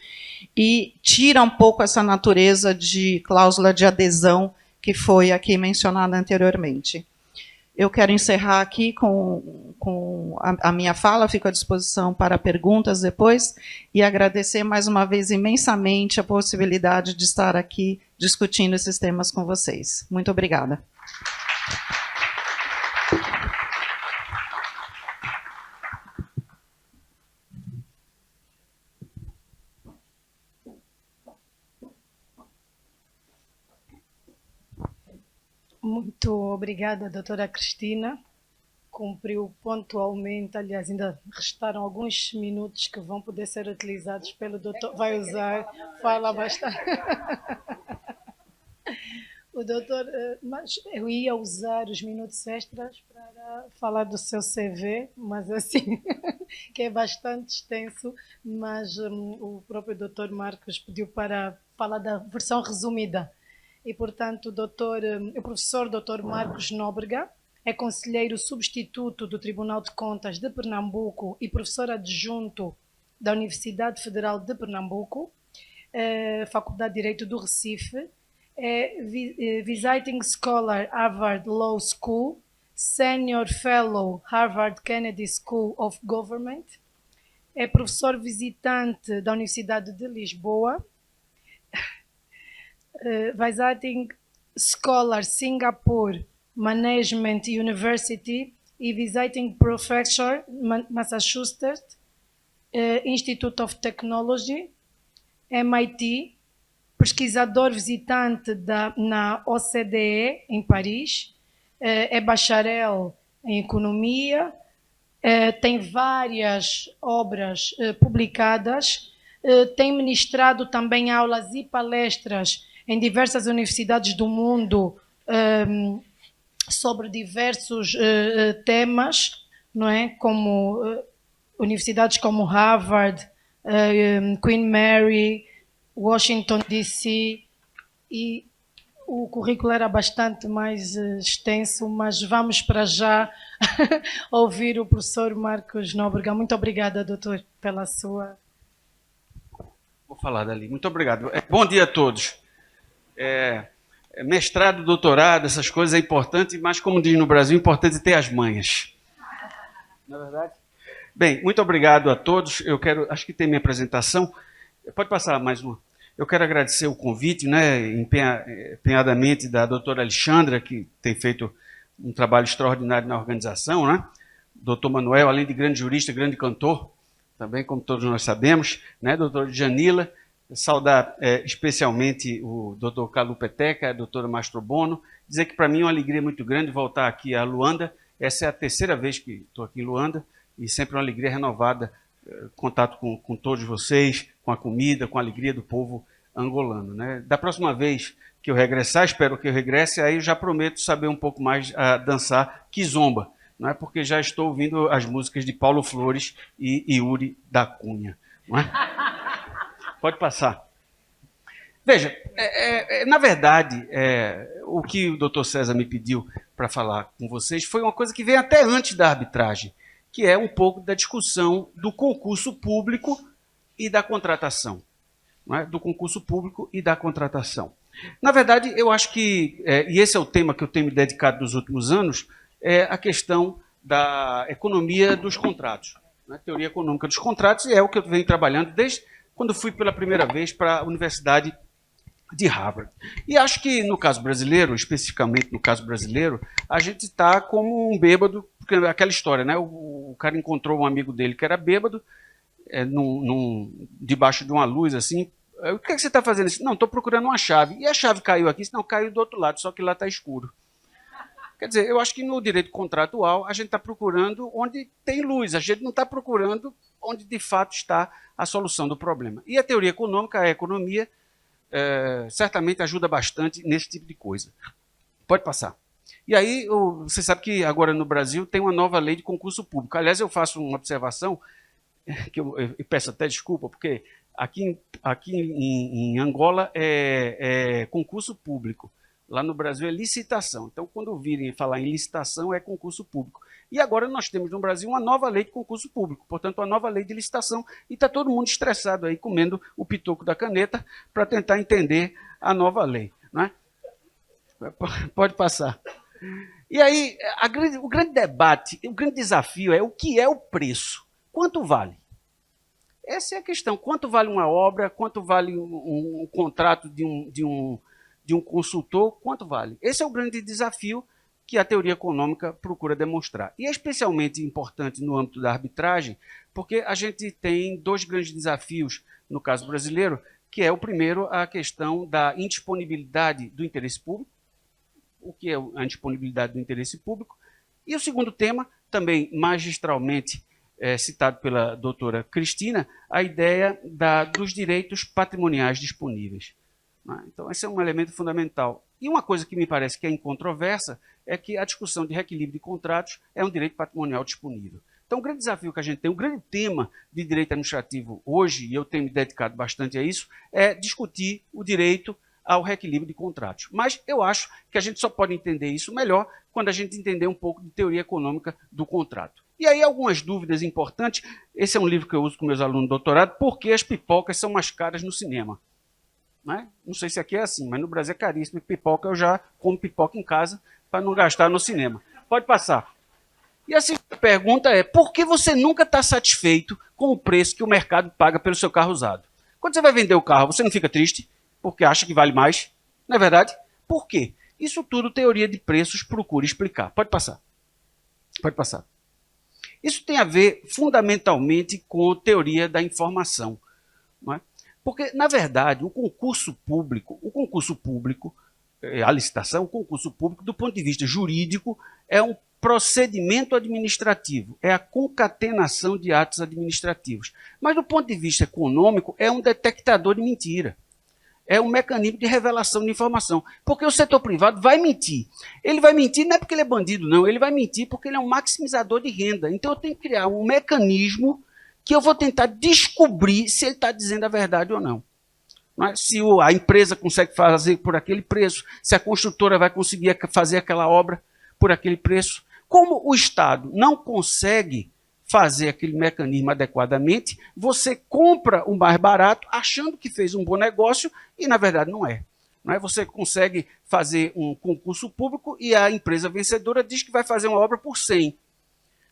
e tira um pouco essa natureza de cláusula de adesão que foi aqui mencionada anteriormente. Eu quero encerrar aqui com a minha fala, fico à disposição para perguntas depois, e agradecer mais uma vez imensamente a possibilidade de estar aqui discutindo esses temas com vocês. Muito obrigada. Muito obrigada, doutora Cristina. Cumpriu pontualmente, aliás, ainda restaram alguns minutos que vão poder ser utilizados pelo doutor. Vai usar, fala bastante. O doutor, mas eu ia usar os minutos extras para falar do seu CV, mas assim, que é bastante extenso, mas o próprio doutor Marcos pediu para falar da versão resumida. E, portanto, o professor Dr. Marcos Nóbrega é conselheiro substituto do Tribunal de Contas de Pernambuco e professor adjunto da Universidade Federal de Pernambuco, Faculdade de Direito do Recife, é Visiting Scholar Harvard Law School, Senior Fellow Harvard Kennedy School of Government, é professor visitante da Universidade de Lisboa, Visiting Scholar Singapore Management University e Visiting Professor Massachusetts Institute of Technology, MIT, pesquisador visitante na OCDE em Paris, é bacharel em Economia, tem várias obras publicadas, tem ministrado também aulas e palestras em diversas universidades do mundo sobre diversos temas, não é? Como universidades como Harvard, Queen Mary, Washington DC, e o currículo era bastante mais extenso, mas vamos para já ouvir o professor Marcos Nóbrega. Muito obrigada, doutor, pela sua... Vou falar dali. Muito obrigado. Bom dia a todos. Mestrado, doutorado, essas coisas é importante, mas, como diz no Brasil, é importante ter as manhas. Não é verdade? Bem, muito obrigado a todos. Eu quero, acho que tem minha apresentação. Pode passar mais uma. Eu quero agradecer o convite, né, empenhadamente, da doutora Alexandra, que tem feito um trabalho extraordinário na organização, né? Doutor Manuel, além de grande jurista, grande cantor, também, como todos nós sabemos, né? Doutora Janila, saudar especialmente o doutor Calu Peteca, a doutora Mastrobono, dizer que para mim é uma alegria muito grande voltar aqui a Luanda. Essa é a terceira vez que estou aqui em Luanda e sempre uma alegria renovada, contato com todos vocês, com a comida, com a alegria do povo angolano, né? Da próxima vez que eu regressar, espero que eu regresse, aí eu já prometo saber um pouco mais a dançar kizomba, não é? Porque já estou ouvindo as músicas de Paulo Flores e Yuri da Cunha, não é? Pode passar. Veja, na verdade, o que o doutor César me pediu para falar com vocês foi uma coisa que veio até antes da arbitragem, que é um pouco da discussão do concurso público e da contratação. Não é? Do concurso público e da contratação. Na verdade, eu acho que, e esse é o tema que eu tenho me dedicado nos últimos anos, é a questão da economia dos contratos. Né? Teoria econômica dos contratos, e é o que eu venho trabalhando desde quando fui pela primeira vez para a Universidade de Harvard. E acho que no caso brasileiro, especificamente no caso brasileiro, a gente está como um bêbado, porque aquela história, né? O cara encontrou um amigo dele que era bêbado, debaixo de uma luz assim. O que você está fazendo? Não, estou procurando uma chave. E a chave caiu aqui? Não, caiu do outro lado, só que lá está escuro. Quer dizer, eu acho que no direito contratual a gente está procurando onde tem luz, a gente não está procurando onde de fato está a solução do problema. E a teoria econômica, a economia, certamente ajuda bastante nesse tipo de coisa. Pode passar. E aí, você sabe que agora no Brasil tem uma nova lei de concurso público. Aliás, eu faço uma observação, que eu peço até desculpa, porque aqui em Angola é concurso público. Lá no Brasil é licitação. Então, quando virem falar em licitação, é concurso público. E agora nós temos no Brasil uma nova lei de concurso público, portanto, uma nova lei de licitação, e está todo mundo estressado aí, comendo o pitoco da caneta para tentar entender a nova lei. Não é? Pode passar. E aí, o grande debate, o grande desafio é o que é o preço. Quanto vale? Essa é a questão. Quanto vale uma obra? Quanto vale um contrato de um consultor? Quanto vale? Esse é o grande desafio que a teoria econômica procura demonstrar. E é especialmente importante no âmbito da arbitragem, porque a gente tem dois grandes desafios no caso brasileiro, que é o primeiro, a questão da indisponibilidade do interesse público. O que é a indisponibilidade do interesse público? E o segundo tema, também magistralmente citado pela doutora Cristina, a ideia dos direitos patrimoniais disponíveis. Então, esse é um elemento fundamental. E uma coisa que me parece que é incontroversa é que a discussão de reequilíbrio de contratos é um direito patrimonial disponível. Então, o grande desafio que a gente tem, o grande tema de direito administrativo hoje, e eu tenho me dedicado bastante a isso, é discutir o direito ao reequilíbrio de contratos. Mas eu acho que a gente só pode entender isso melhor quando a gente entender um pouco de teoria econômica do contrato. E aí, algumas dúvidas importantes. Esse é um livro que eu uso com meus alunos de doutorado, porque as pipocas são mais caras no cinema. Não sei se aqui é assim, mas no Brasil é caríssimo. Pipoca, eu já como pipoca em casa para não gastar no cinema. Pode passar. E a segunda pergunta é, por que você nunca está satisfeito com o preço que o mercado paga pelo seu carro usado? Quando você vai vender o carro, você não fica triste porque acha que vale mais? Não é verdade? Por quê? Isso tudo teoria de preços procura explicar. Pode passar. Pode passar. Isso tem a ver fundamentalmente com teoria da informação. Não é? Porque, na verdade, o concurso público, a licitação, o concurso público, do ponto de vista jurídico, é um procedimento administrativo, é a concatenação de atos administrativos. Mas, do ponto de vista econômico, é um detectador de mentira. É um mecanismo de revelação de informação. Porque o setor privado vai mentir. Ele vai mentir não é porque ele é bandido, não. Ele vai mentir porque ele é um maximizador de renda. Então, eu tenho que criar um mecanismo que eu vou tentar descobrir se ele está dizendo a verdade ou não. Se a empresa consegue fazer por aquele preço, se a construtora vai conseguir fazer aquela obra por aquele preço. Como o Estado não consegue fazer aquele mecanismo adequadamente, você compra o mais barato achando que fez um bom negócio e, na verdade, não é. Você consegue fazer um concurso público e a empresa vencedora diz que vai fazer uma obra por 100.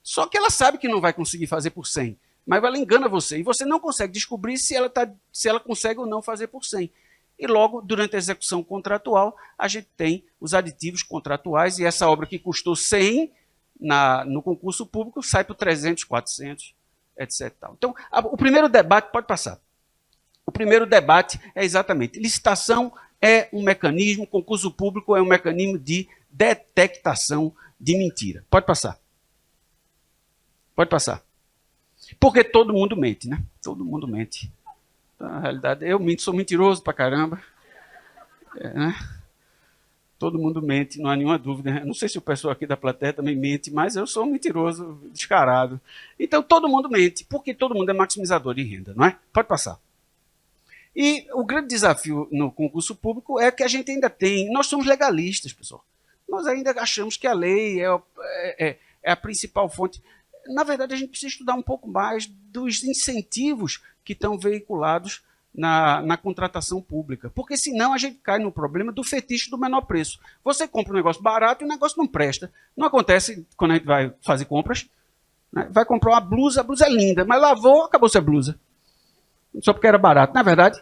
Só que ela sabe que não vai conseguir fazer por 100. mas ela engana você. E você não consegue descobrir se ela consegue ou não fazer por 100. E logo, durante a execução contratual, a gente tem os aditivos contratuais, e essa obra que custou 100 no concurso público sai por 300, 400, etc. Então, o primeiro debate, pode passar. O primeiro debate é exatamente, licitação é um mecanismo, concurso público é um mecanismo de detectação de mentira. Pode passar. Pode passar. Porque todo mundo mente, né? Todo mundo mente. Então, na realidade, eu minto, sou mentiroso pra caramba. Né? Todo mundo mente, não há nenhuma dúvida. Eu não sei se o pessoal aqui da plateia também mente, mas eu sou um mentiroso descarado. Então, todo mundo mente, porque todo mundo é maximizador de renda, não é? Pode passar. E o grande desafio no concurso público é que a gente ainda tem... Nós somos legalistas, pessoal. Nós ainda achamos que a lei é a principal fonte. Na verdade, a gente precisa estudar um pouco mais dos incentivos que estão veiculados na contratação pública. Porque senão a gente cai no problema do fetiche do menor preço. Você compra um negócio barato e o negócio não presta. Não acontece quando a gente vai fazer compras. Né? Vai comprar uma blusa, a blusa é linda, mas lavou, acabou-se a blusa. Só porque era barato, não é verdade?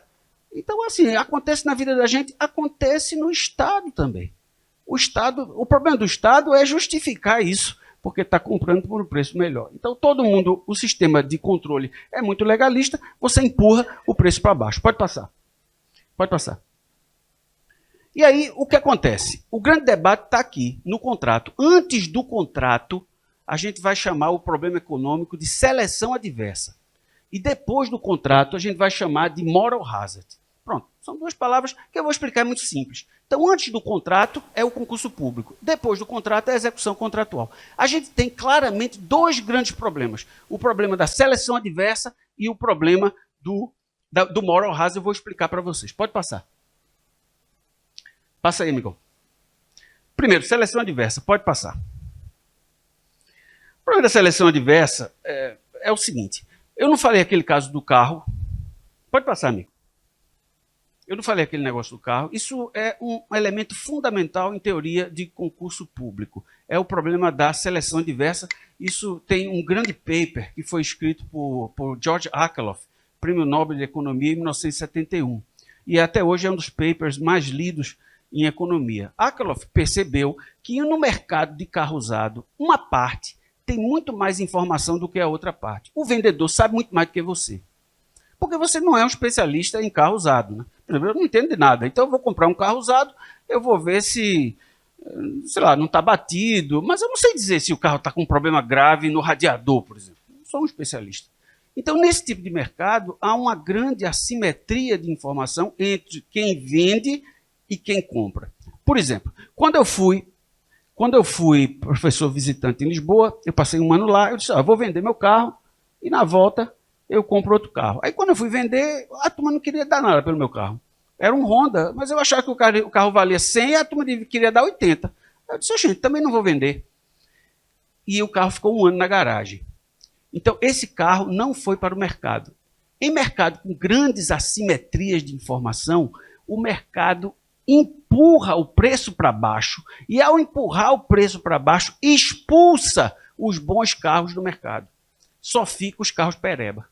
Então, assim, acontece na vida da gente, acontece no Estado também. O problema do Estado é justificar isso, porque está comprando por um preço melhor. Então, todo mundo, o sistema de controle é muito legalista, você empurra o preço para baixo. Pode passar. Pode passar. E aí, o que acontece? O grande debate está aqui, no contrato. Antes do contrato, a gente vai chamar o problema econômico de seleção adversa. E depois do contrato, a gente vai chamar de moral hazard. Pronto, são duas palavras que eu vou explicar, é muito simples. Então, antes do contrato é o concurso público. Depois do contrato é a execução contratual. A gente tem claramente dois grandes problemas. O problema da seleção adversa e o problema do moral hazard. Eu vou explicar para vocês. Pode passar. Passa aí, amigão. Primeiro, seleção adversa. Pode passar. O problema da seleção adversa é o seguinte. Eu não falei aquele caso do carro. Pode passar, amigo. Eu não falei aquele negócio do carro. Isso é um elemento fundamental em teoria de concurso público. É o problema da seleção adversa. Isso tem um grande paper que foi escrito por George Akerlof, Prêmio Nobel de Economia, em 1971. E até hoje é um dos papers mais lidos em economia. Akerlof percebeu que no mercado de carro usado, uma parte tem muito mais informação do que a outra parte. O vendedor sabe muito mais do que você. Porque você não é um especialista em carro usado. Né? Eu não entendo de nada. Então eu vou comprar um carro usado, eu vou ver se, sei lá, não está batido, mas eu não sei dizer se o carro está com um problema grave no radiador, por exemplo. Eu não sou um especialista. Então, nesse tipo de mercado, há uma grande assimetria de informação entre quem vende e quem compra. Por exemplo, quando eu fui professor visitante em Lisboa, eu passei um ano lá, eu disse, vou vender meu carro e na volta eu compro outro carro. Aí quando eu fui vender, a turma não queria dar nada pelo meu carro. Era um Honda, mas eu achava que o carro valia 100 e a turma queria dar 80. Eu disse, gente, também não vou vender. E o carro ficou um ano na garagem. Então esse carro não foi para o mercado. Em mercado com grandes assimetrias de informação, o mercado empurra o preço para baixo e, ao empurrar o preço para baixo, expulsa os bons carros do mercado. Só ficam os carros pereba.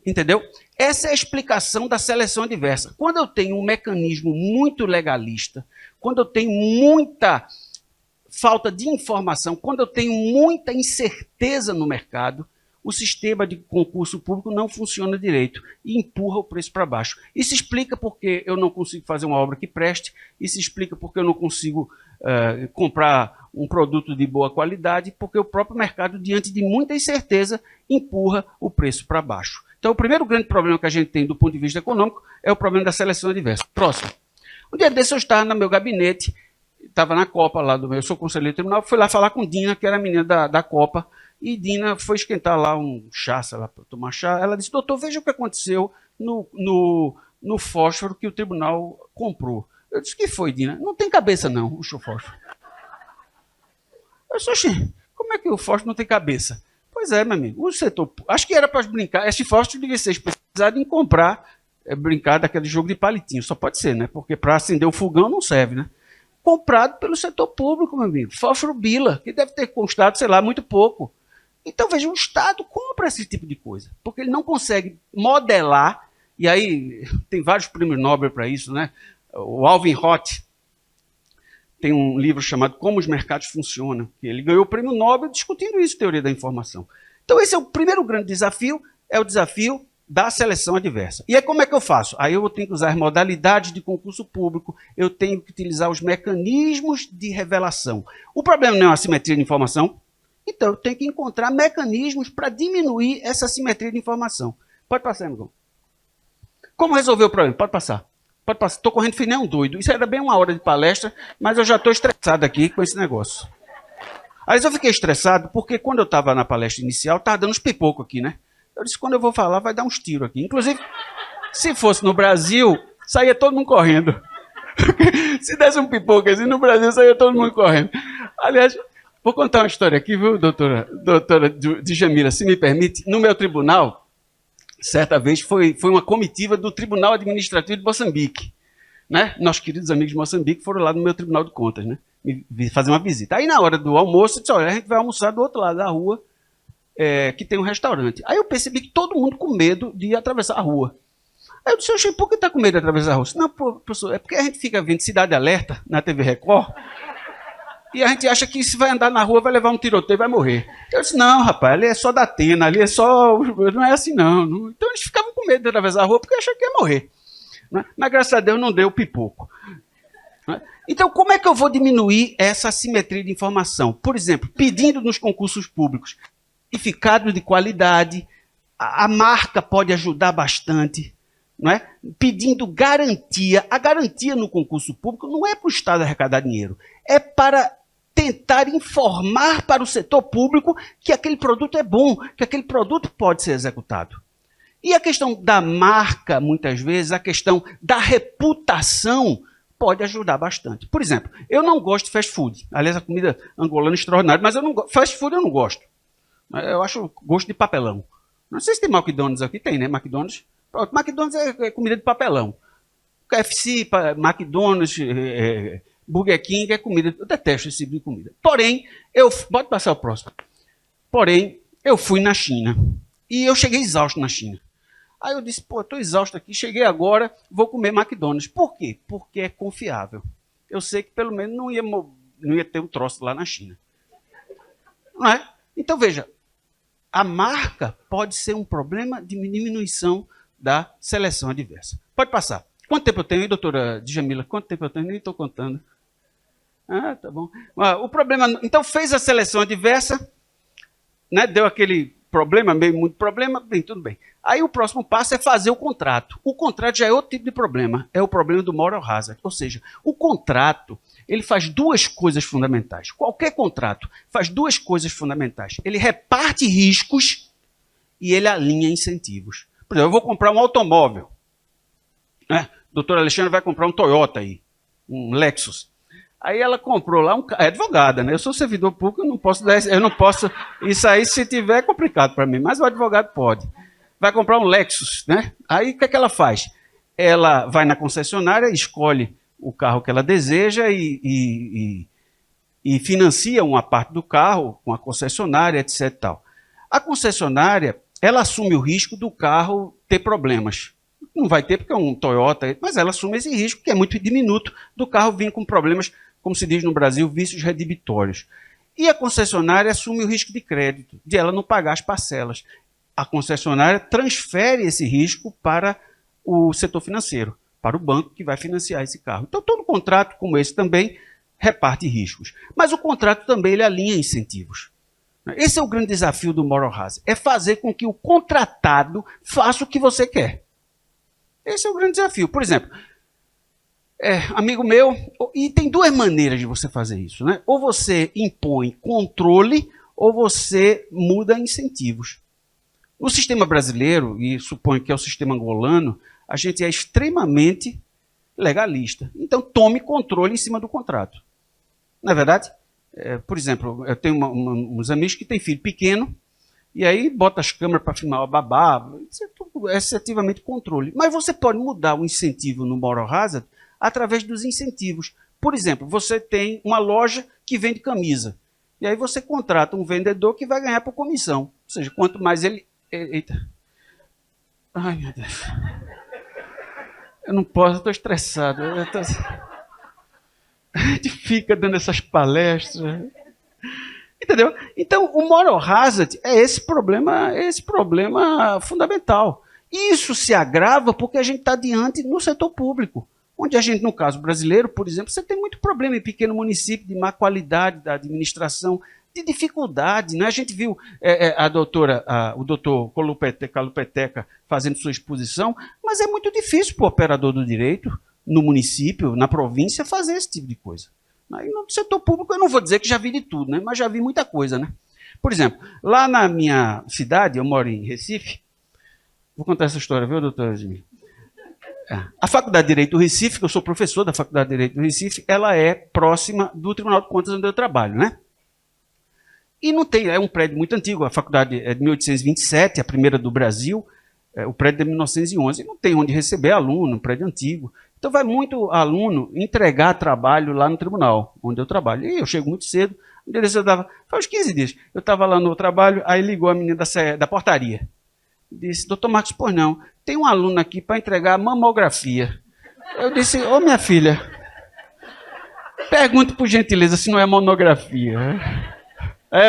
Entendeu? Essa é a explicação da seleção adversa. Quando eu tenho um mecanismo muito legalista, quando eu tenho muita falta de informação, quando eu tenho muita incerteza no mercado, o sistema de concurso público não funciona direito e empurra o preço para baixo. Isso explica porque eu não consigo fazer uma obra que preste, isso explica porque eu não consigo comprar um produto de boa qualidade, porque o próprio mercado, diante de muita incerteza, empurra o preço para baixo. Então, o primeiro grande problema que a gente tem do ponto de vista econômico é o problema da seleção adversa. Próximo. Um dia desse eu estava no meu gabinete, estava na Copa lá eu sou conselheiro tribunal, fui lá falar com Dina, que era a menina da Copa, e Dina foi esquentar lá um chá, sei lá, para tomar chá. Ela disse, doutor, veja o que aconteceu no fósforo que o tribunal comprou. Eu disse, o que foi, Dina? Não tem cabeça não, o fósforo. Eu disse, oxi, como é que o fósforo não tem cabeça? Pois é, meu amigo, o setor, acho que era para brincar, esse fósforo devia ser especializado em brincar daquele jogo de palitinho, só pode ser, né? Porque para acender o fogão não serve, né? Comprado pelo setor público, meu amigo, fósforo bila, que deve ter custado, sei lá, muito pouco. Então, veja, o Estado compra esse tipo de coisa, porque ele não consegue modelar, e aí tem vários prêmios Nobel para isso, né? O Alvin Roth tem um livro chamado Como os Mercados Funcionam, que ele ganhou o prêmio Nobel discutindo isso, teoria da informação. Então, esse é o primeiro grande desafio, é o desafio da seleção adversa. E aí, como é que eu faço? Aí eu tenho que usar as modalidades de concurso público, eu tenho que utilizar os mecanismos de revelação. O problema não é a assimetria de informação, então eu tenho que encontrar mecanismos para diminuir essa assimetria de informação. Pode passar, amigão. Como resolver o problema? Pode passar. Pode passar. Estou correndo que nem um doido. Isso era bem uma hora de palestra, mas eu já estou estressado aqui com esse negócio. Aí eu fiquei estressado porque quando eu estava na palestra inicial, estava dando uns pipocos aqui, né? Eu disse, quando eu vou falar, vai dar uns tiros aqui. Inclusive, se fosse no Brasil, saía todo mundo correndo. Se desse um pipoco assim, no Brasil saía todo mundo correndo. Aliás, vou contar uma história aqui, viu, doutora Djamila, se me permite. No meu tribunal, certa vez, foi uma comitiva do Tribunal Administrativo de Moçambique. Né? Nossos queridos amigos de Moçambique foram lá no meu Tribunal de Contas, né? Fazer uma visita. Aí, na hora do almoço, eu disse, olha, a gente vai almoçar do outro lado da rua, que tem um restaurante. Aí eu percebi que todo mundo com medo de atravessar a rua. Aí eu disse, oxe, por que está com medo de atravessar a rua? Não, professor, é porque a gente fica vendo Cidade Alerta na TV Record e a gente acha que se vai andar na rua vai levar um tiroteio e vai morrer. Eu disse, não, rapaz, ali é só da Atena, ali é só... Não é assim, não. Então eles ficavam com medo de atravessar a rua porque achavam que ia morrer. Né? Mas graças a Deus não deu pipoco. Né? Então como é que eu vou diminuir essa assimetria de informação? Por exemplo, pedindo nos concursos públicos certificado de qualidade, a marca pode ajudar bastante, não é? Pedindo garantia. A garantia no concurso público não é para o Estado arrecadar dinheiro, é para tentar informar para o setor público que aquele produto é bom, que aquele produto pode ser executado. E a questão da marca, muitas vezes, a questão da reputação pode ajudar bastante. Por exemplo, eu não gosto de fast food. Aliás, a comida angolana é extraordinária, mas fast food eu não gosto. Eu acho gosto de papelão. Não sei se tem McDonald's aqui, tem, né? McDonald's. Pronto, McDonald's é comida de papelão. KFC, McDonald's, Burger King é comida. Eu detesto esse tipo de comida. Porém, pode passar o próximo. Porém, eu fui na China. E eu cheguei exausto na China. Aí eu disse, pô, estou exausto aqui, cheguei agora, vou comer McDonald's. Por quê? Porque é confiável. Eu sei que pelo menos não ia ter um troço lá na China. Não é? Então, veja, a marca pode ser um problema de diminuição da seleção adversa. Pode passar. Quanto tempo eu tenho, hein, doutora Djamila? Quanto tempo eu tenho? Nem estou contando. Ah, tá bom. O problema, então, fez a seleção adversa, né, deu aquele problema, meio muito problema, bem, tudo bem. Aí o próximo passo é fazer o contrato. O contrato já é outro tipo de problema, é o problema do moral hazard. Ou seja, o contrato, ele faz duas coisas fundamentais. Qualquer contrato faz duas coisas fundamentais. Ele reparte riscos e ele alinha incentivos. Por exemplo, eu vou comprar um automóvel. Né? O doutor Alexandre vai comprar um Toyota aí, um Lexus. Aí ela comprou lá é advogada, né? Eu sou servidor público, eu não posso. Isso aí, se tiver, é complicado para mim, mas o advogado pode. Vai comprar um Lexus, né? Aí o que é que ela faz? Ela vai na concessionária, escolhe o carro que ela deseja e financia uma parte do carro com a concessionária, etc. Tal. A concessionária, ela assume o risco do carro ter problemas. Não vai ter porque é um Toyota, mas ela assume esse risco, que é muito diminuto, do carro vir com problemas, como se diz no Brasil, vícios redibitórios. E a concessionária assume o risco de crédito, de ela não pagar as parcelas. A concessionária transfere esse risco para o setor financeiro, para o banco que vai financiar esse carro. Então, todo contrato como esse também reparte riscos. Mas o contrato também ele alinha incentivos. Esse é o grande desafio do moral hazard, é fazer com que o contratado faça o que você quer. Esse é o grande desafio. Por exemplo, amigo meu, e tem duas maneiras de você fazer isso, né? Ou você impõe controle, ou você muda incentivos. No sistema brasileiro, e suponho que é o sistema angolano, a gente é extremamente legalista. Então, tome controle em cima do contrato. Não é verdade? Por exemplo, eu tenho uns amigos que têm filho pequeno, e aí bota as câmeras para filmar o babá, isso é efetivamente controle. Mas você pode mudar o incentivo no moral hazard através dos incentivos. Por exemplo, você tem uma loja que vende camisa. E aí você contrata um vendedor que vai ganhar por comissão. Ou seja, quanto mais ele... Eita. Ai, meu Deus. Eu não posso, eu estou estressado. A gente fica dando essas palestras. Entendeu? Então, o moral hazard é esse problema fundamental. E isso se agrava porque a gente está diante no setor público, onde a gente, no caso brasileiro, por exemplo, você tem muito problema em pequeno município de má qualidade da administração, de dificuldade. Né? A gente viu o doutor Calupeteca fazendo sua exposição, mas é muito difícil para o operador do direito, no município, na província, fazer esse tipo de coisa. Aí, no setor público, eu não vou dizer que já vi de tudo, né? Mas já vi muita coisa. Né? Por exemplo, lá na minha cidade, eu moro em Recife, vou contar essa história, viu, doutor Edmir? A Faculdade de Direito do Recife, que eu sou professor da Faculdade de Direito do Recife, ela é próxima do Tribunal de Contas onde eu trabalho, né? E não tem, é um prédio muito antigo, a faculdade é de 1827, a primeira do Brasil, o prédio é de 1911, não tem onde receber aluno, um prédio antigo. Então vai muito aluno entregar trabalho lá no tribunal, onde eu trabalho. E eu chego muito cedo, o diretor dava, faz uns 15 dias, eu estava lá no trabalho, aí ligou a menina da portaria. Disse, doutor Marcos, pois não, tem um aluno aqui para entregar mamografia. Eu disse, ô minha filha, pergunte por gentileza se não é monografia.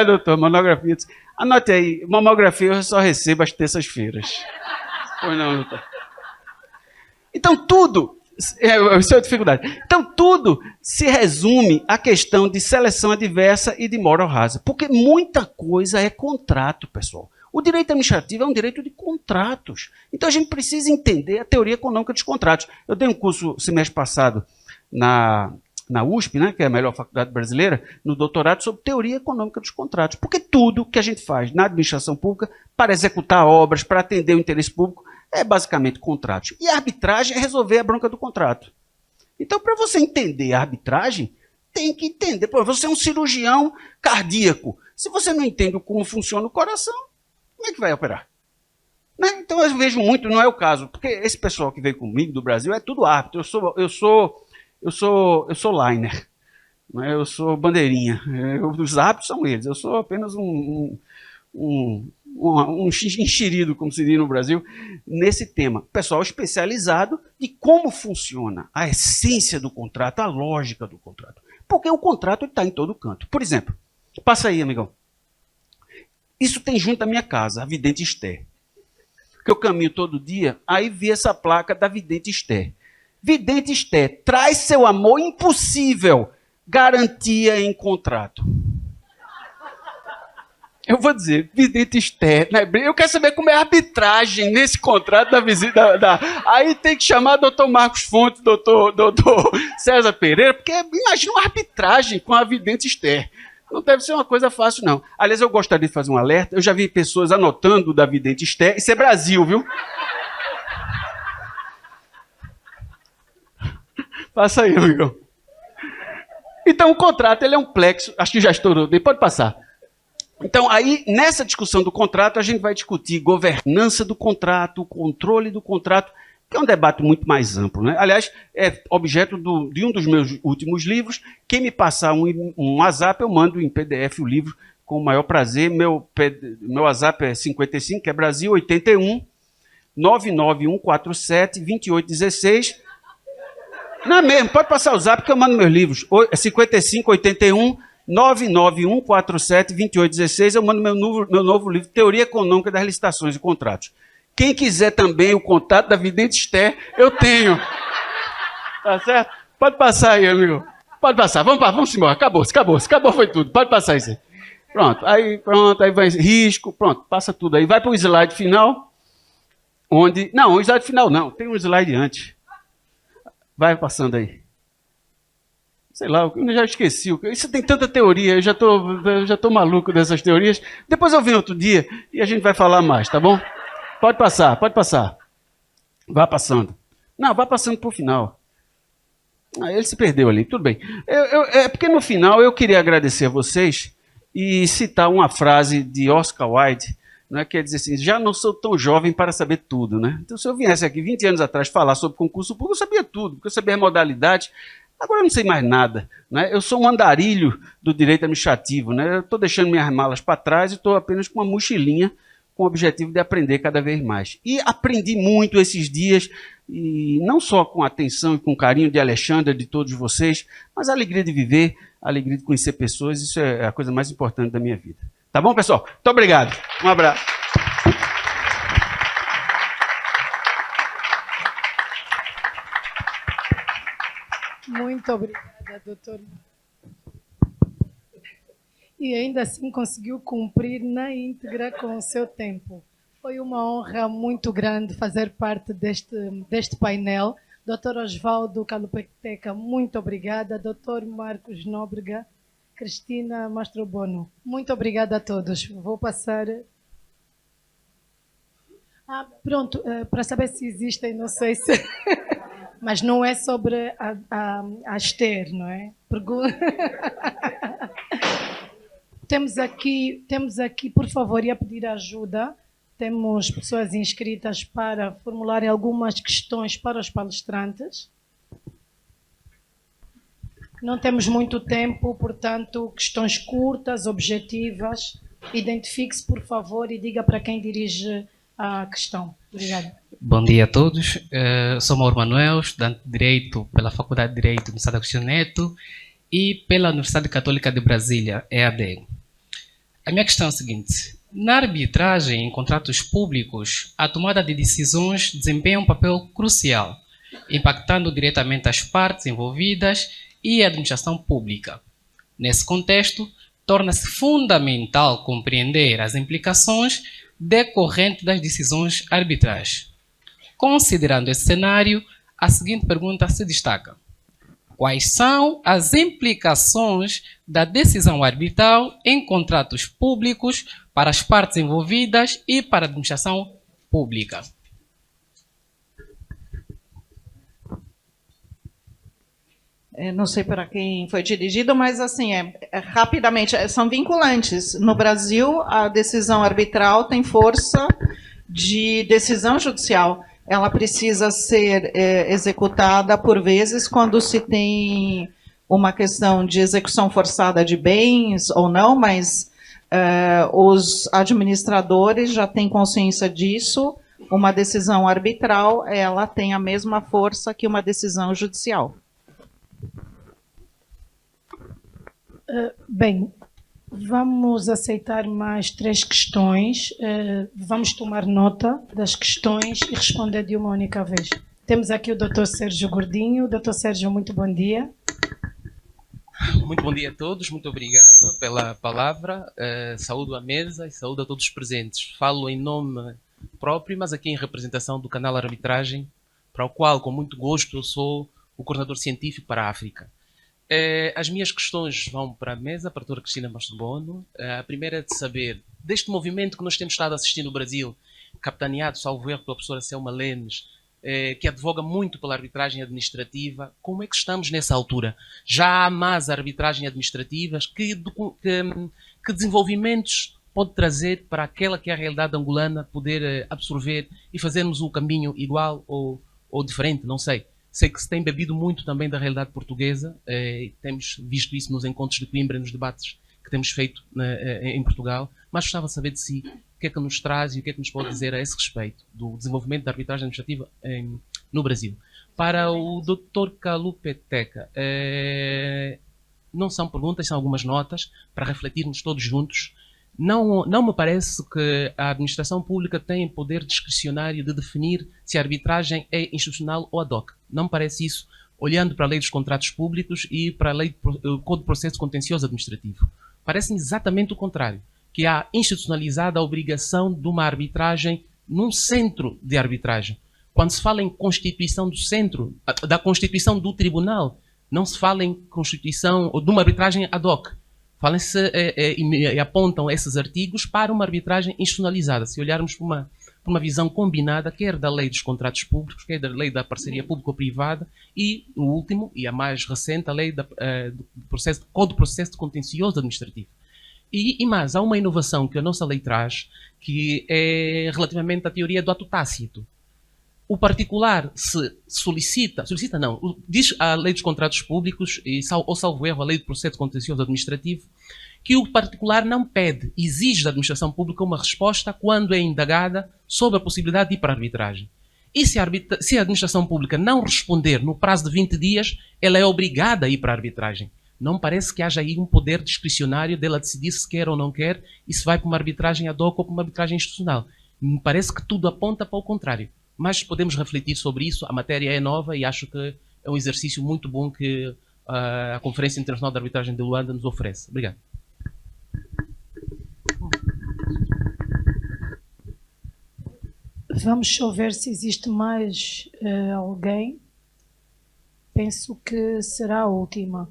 Doutor, monografia. Anote aí, mamografia eu só recebo às terças-feiras. Pois não, doutor. Então tudo, isso é a dificuldade. Então tudo se resume à questão de seleção adversa e de moral hazard. Porque muita coisa é contrato, pessoal. O direito administrativo é um direito de contratos. Então a gente precisa entender a teoria econômica dos contratos. Eu dei um curso semestre passado na USP, né, que é a melhor faculdade brasileira, no doutorado sobre teoria econômica dos contratos. Porque tudo que a gente faz na administração pública para executar obras, para atender o interesse público, é basicamente contratos. E a arbitragem é resolver a bronca do contrato. Então, para você entender a arbitragem, tem que entender. Pô, você é um cirurgião cardíaco. Se você não entende como funciona o coração, como é que vai operar? Né? Então eu vejo muito, não é o caso, porque esse pessoal que veio comigo do Brasil é tudo árbitro. Eu sou liner, né? Eu sou bandeirinha. Os árbitros são eles. Eu sou apenas um enxerido, como se diz no Brasil, nesse tema. Pessoal especializado de como funciona a essência do contrato, a lógica do contrato. Porque o contrato está em todo canto. Por exemplo, passa aí, amigão. Isso tem junto à minha casa, a Vidente Esther. Que eu caminho todo dia, aí vi essa placa da Vidente Esther. Vidente Esther, traz seu amor impossível, garantia em contrato. Eu vou dizer, Vidente Esther, né? Eu quero saber como é a arbitragem nesse contrato da visita. Aí tem que chamar doutor Marcos Fontes, doutor César Pereira, porque imagina uma arbitragem com a Vidente Esther. Não deve ser uma coisa fácil, não. Aliás, eu gostaria de fazer um alerta. Eu já vi pessoas anotando da Vidente Esther. Isso é Brasil, viu? Passa aí, amigo. Então, o contrato ele é um plexo. Acho que já estourou. Pode passar. Então, aí, nessa discussão do contrato, a gente vai discutir governança do contrato, controle do contrato, que é um debate muito mais amplo. Né? Aliás, é objeto de um dos meus últimos livros. Quem me passar um WhatsApp, eu mando em PDF o livro com o maior prazer. Meu WhatsApp é 55, que é Brasil, 81 99147 2816. Não é mesmo, pode passar o zap que eu mando meus livros. É 55 81 99147 2816. Eu mando meu novo livro, Teoria Econômica das Licitações e Contratos. Quem quiser também o contato da Vidente Esther, eu tenho. Tá certo? Pode passar aí, amigo. Pode passar. Vamos embora. Acabou, foi tudo. Pode passar isso aí. Pronto, aí vai risco, pronto, passa tudo aí. Vai para o slide final, Não, o slide final não, tem um slide antes. Vai passando aí. Sei lá, eu já esqueci. Isso tem tanta teoria, eu já tô maluco dessas teorias. Depois eu venho outro dia e a gente vai falar mais, tá bom? Pode passar. Vá passando. Não, vá passando para o final. Ele se perdeu ali, tudo bem. É porque no final eu queria agradecer a vocês e citar uma frase de Oscar Wilde, né, que é dizer assim, já não sou tão jovem para saber tudo. Né? Então, se eu viesse aqui 20 anos atrás falar sobre concurso público, eu sabia tudo, porque eu sabia a modalidade. Agora eu não sei mais nada, né? Eu sou um andarilho do direito administrativo, né? Eu estou deixando minhas malas para trás e estou apenas com uma mochilinha com o objetivo de aprender cada vez mais. E aprendi muito esses dias, e não só com a atenção e com o carinho de Alexandra, de todos vocês, mas a alegria de viver, a alegria de conhecer pessoas, isso é a coisa mais importante da minha vida. Tá bom, pessoal? Muito obrigado. Um abraço. Muito obrigada, doutor. E ainda assim conseguiu cumprir na íntegra com o seu tempo. Foi uma honra muito grande fazer parte deste painel. Doutor Osvaldo Calupeteca, muito obrigada. Doutor Marcos Nóbrega, Cristina Mastrobono, muito obrigada a todos. Vou passar... pronto, para saber se existem, não sei se... Mas não é sobre a Esther, não é? Temos aqui, por favor, ia pedir ajuda. Temos pessoas inscritas para formularem algumas questões para os palestrantes. Não temos muito tempo, portanto, questões curtas, objetivas. Identifique-se, por favor, e diga para quem dirige a questão. Obrigada. Bom dia a todos. Sou Mauro Manuel, estudante de Direito pela Faculdade de Direito do Estado Agostinho Neto e pela Universidade Católica de Brasília, EAD. A minha questão é a seguinte: na arbitragem em contratos públicos, a tomada de decisões desempenha um papel crucial, impactando diretamente as partes envolvidas e a administração pública. Nesse contexto, torna-se fundamental compreender as implicações decorrentes das decisões arbitrais. Considerando esse cenário, a seguinte pergunta se destaca: quais são as implicações da decisão arbitral em contratos públicos para as partes envolvidas e para a administração pública? Não sei para quem foi dirigido, mas assim, rapidamente, são vinculantes. No Brasil, a decisão arbitral tem força de decisão judicial. Ela precisa ser executada, por vezes, quando se tem uma questão de execução forçada de bens ou não, mas os administradores já têm consciência disso. Uma decisão arbitral, ela tem a mesma força que uma decisão judicial. Bem, vamos aceitar mais 3 questões. Vamos tomar nota das questões e responder de uma única vez. Temos aqui o Dr. Sérgio Gordinho. Dr. Sérgio, muito bom dia. Muito bom dia a todos, muito obrigado pela palavra. Saúdo a mesa e saúdo a todos os presentes. Falo em nome próprio, mas aqui em representação do canal Arbitragem, para o qual, com muito gosto, eu sou o coordenador científico para a África. As minhas questões vão para a mesa, para a doutora Cristina Mastrobono. A primeira é de saber, deste movimento que nós temos estado assistindo no Brasil, capitaneado, salvo erro, pela professora Selma Lenes, que advoga muito pela arbitragem administrativa, como é que estamos nessa altura? Já há más arbitragem administrativas? Que desenvolvimentos pode trazer para aquela que é a realidade angolana poder absorver e fazermos o caminho igual ou diferente? Não sei. Sei que se tem bebido muito também da realidade portuguesa, temos visto isso nos encontros de Coimbra, nos debates que temos feito em Portugal, mas gostava de saber de si o que é que nos traz e o que é que nos pode dizer a esse respeito do desenvolvimento da arbitragem administrativa no Brasil. Para o Dr. Calupeteca, não são perguntas, são algumas notas para refletirmos todos juntos. Não me parece que a administração pública tem poder discricionário de definir se a arbitragem é institucional ou ad hoc. Não me parece isso, olhando para a lei dos contratos públicos e para a lei do Código de Processo Contencioso Administrativo. Parece-me exatamente o contrário, que há institucionalizada a obrigação de uma arbitragem num centro de arbitragem. Quando se fala em constituição do centro, da constituição do tribunal, não se fala em constituição ou de uma arbitragem ad hoc. Falam-se e apontam esses artigos para uma arbitragem institucionalizada. Se olharmos para uma visão combinada, quer da lei dos contratos públicos, quer da lei da parceria público-privada e, no último, e a mais recente, a lei do Código de Processo Contencioso Administrativo. E mais, há uma inovação que a nossa lei traz, que é relativamente à teoria do ato tácito. o particular se solicita não, diz a lei dos contratos públicos, ou salvo erro, a lei do processo contencioso administrativo, que o particular não pede, exige da administração pública uma resposta quando é indagada sobre a possibilidade de ir para a arbitragem. E se a administração pública não responder no prazo de 20 dias, ela é obrigada a ir para a arbitragem. Não parece que haja aí um poder discricionário dela decidir se quer ou não quer e se vai para uma arbitragem ad hoc ou para uma arbitragem institucional. Me parece que tudo aponta para o contrário. Mas podemos refletir sobre isso. A matéria é nova e acho que é um exercício muito bom que a Conferência Internacional de Arbitragem de Luanda nos oferece. Obrigado. Vamos só ver se existe mais alguém. Penso que será a última.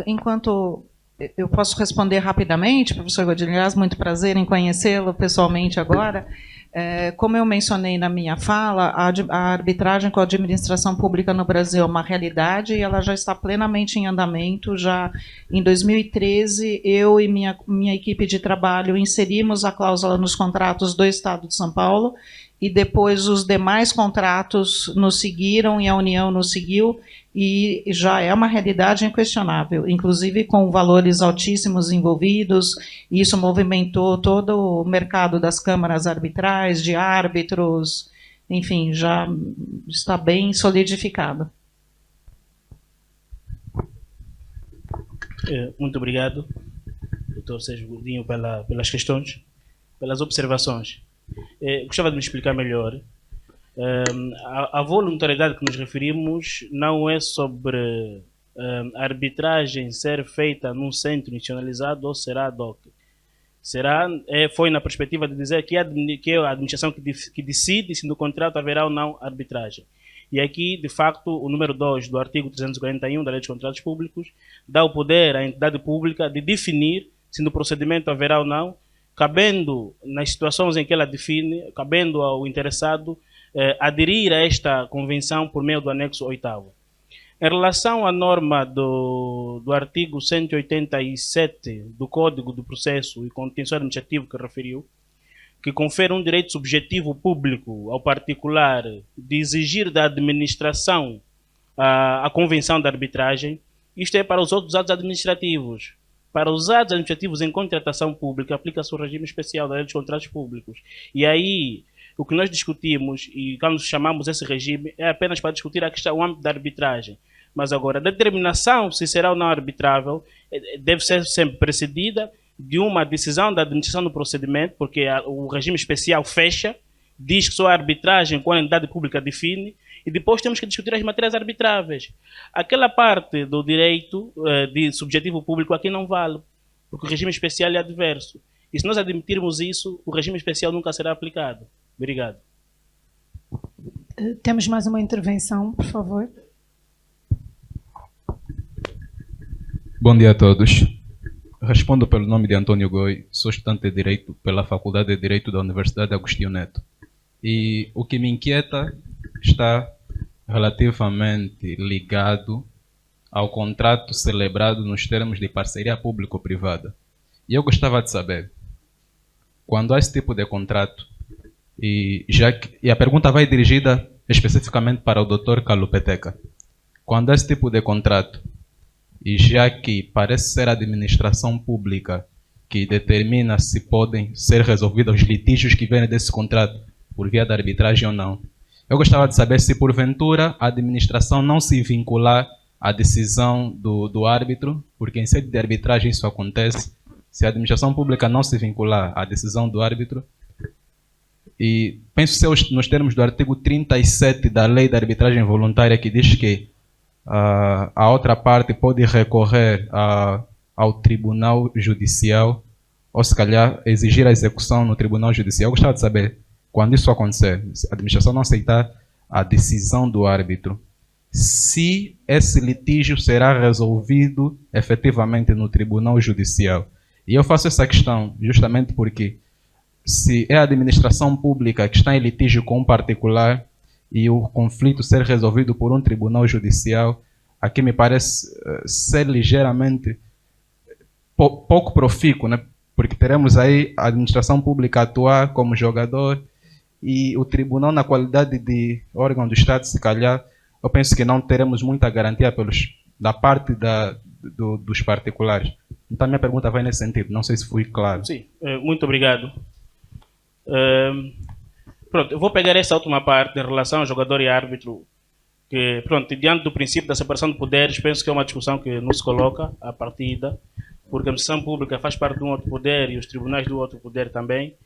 Enquanto eu posso responder rapidamente, professor Godinhas, muito prazer em conhecê-lo pessoalmente agora. Como eu mencionei na minha fala, a arbitragem com a administração pública no Brasil é uma realidade e ela já está plenamente em andamento. Já em 2013, eu e minha equipe de trabalho inserimos a cláusula nos contratos do Estado de São Paulo e depois os demais contratos nos seguiram e a União nos seguiu, e já é uma realidade inquestionável, inclusive com valores altíssimos envolvidos. Isso movimentou todo o mercado das câmaras arbitrais, de árbitros, enfim, já está bem solidificado. Muito obrigado, doutor Sérgio Godinho, pelas questões, pelas observações. Gostava de me explicar melhor. A voluntariedade que nos referimos não é sobre a arbitragem ser feita num centro institucionalizado ou será ad hoc. Foi na perspectiva de dizer que é a administração que decide se no contrato haverá ou não arbitragem. E aqui, de facto, o número 2 do artigo 341 da Lei dos Contratos Públicos dá o poder à entidade pública de definir se no procedimento haverá ou não, cabendo, nas situações em que ela define, cabendo ao interessado aderir a esta convenção por meio do anexo 8º. Em relação à norma do artigo 187 do Código do Processo e Contencioso Administrativo que referiu, que confere um direito subjetivo público ao particular de exigir da administração a convenção de arbitragem, isto é para os outros atos administrativos. Para os atos administrativos em contratação pública, aplica-se o regime especial da Lei dos Contratos Públicos. E aí, o que nós discutimos, e quando chamamos esse regime, é apenas para discutir a questão, o âmbito da arbitragem. Mas agora, a determinação se será ou não arbitrável deve ser sempre precedida de uma decisão da administração do procedimento, porque o regime especial fecha, diz que só a arbitragem quando a entidade pública define, e depois temos que discutir as matérias arbitráveis. Aquela parte do direito de subjetivo público aqui não vale, porque o regime especial é adverso. E se nós admitirmos isso, o regime especial nunca será aplicado. Obrigado. Temos mais uma intervenção, por favor. Bom dia a todos. Respondo pelo nome de Antônio Goi, sou estudante de Direito pela Faculdade de Direito da Universidade Agostinho Neto. E o que me inquieta está relativamente ligado ao contrato celebrado nos termos de parceria público-privada. E eu gostava de saber, quando há esse tipo de contrato, e a pergunta vai dirigida especificamente para o Dr. Kalupeteca, quando há esse tipo de contrato, e já que parece ser a administração pública que determina se podem ser resolvidos os litígios que vêm desse contrato por via da arbitragem ou não, eu gostava de saber se, porventura, a administração não se vincular à decisão do árbitro, porque em sede de arbitragem isso acontece, se a administração pública não se vincular à decisão do árbitro, e penso ser nos termos do artigo 37 da Lei da Arbitragem Voluntária, que diz que a outra parte pode recorrer ao Tribunal Judicial, ou se calhar exigir a execução no Tribunal Judicial. Eu gostava de saber, quando isso acontecer, se a administração não aceitar a decisão do árbitro, se esse litígio será resolvido efetivamente no Tribunal Judicial. E eu faço essa questão justamente porque, se é a administração pública que está em litígio com um particular e o conflito ser resolvido por um tribunal judicial, aqui me parece ser ligeiramente pouco profícuo, né? Porque teremos aí a administração pública a atuar como jogador e o tribunal, na qualidade de órgão do Estado, se calhar, eu penso que não teremos muita garantia da parte dos particulares. Então, a minha pergunta vai nesse sentido. Não sei se fui claro. Sim, muito obrigado. Pronto, eu vou pegar essa última parte em relação ao jogador e árbitro, que, pronto, diante do princípio da separação de poderes, penso que é uma discussão que não se coloca à partida, porque a administração pública faz parte de um outro poder e os tribunais do outro poder também.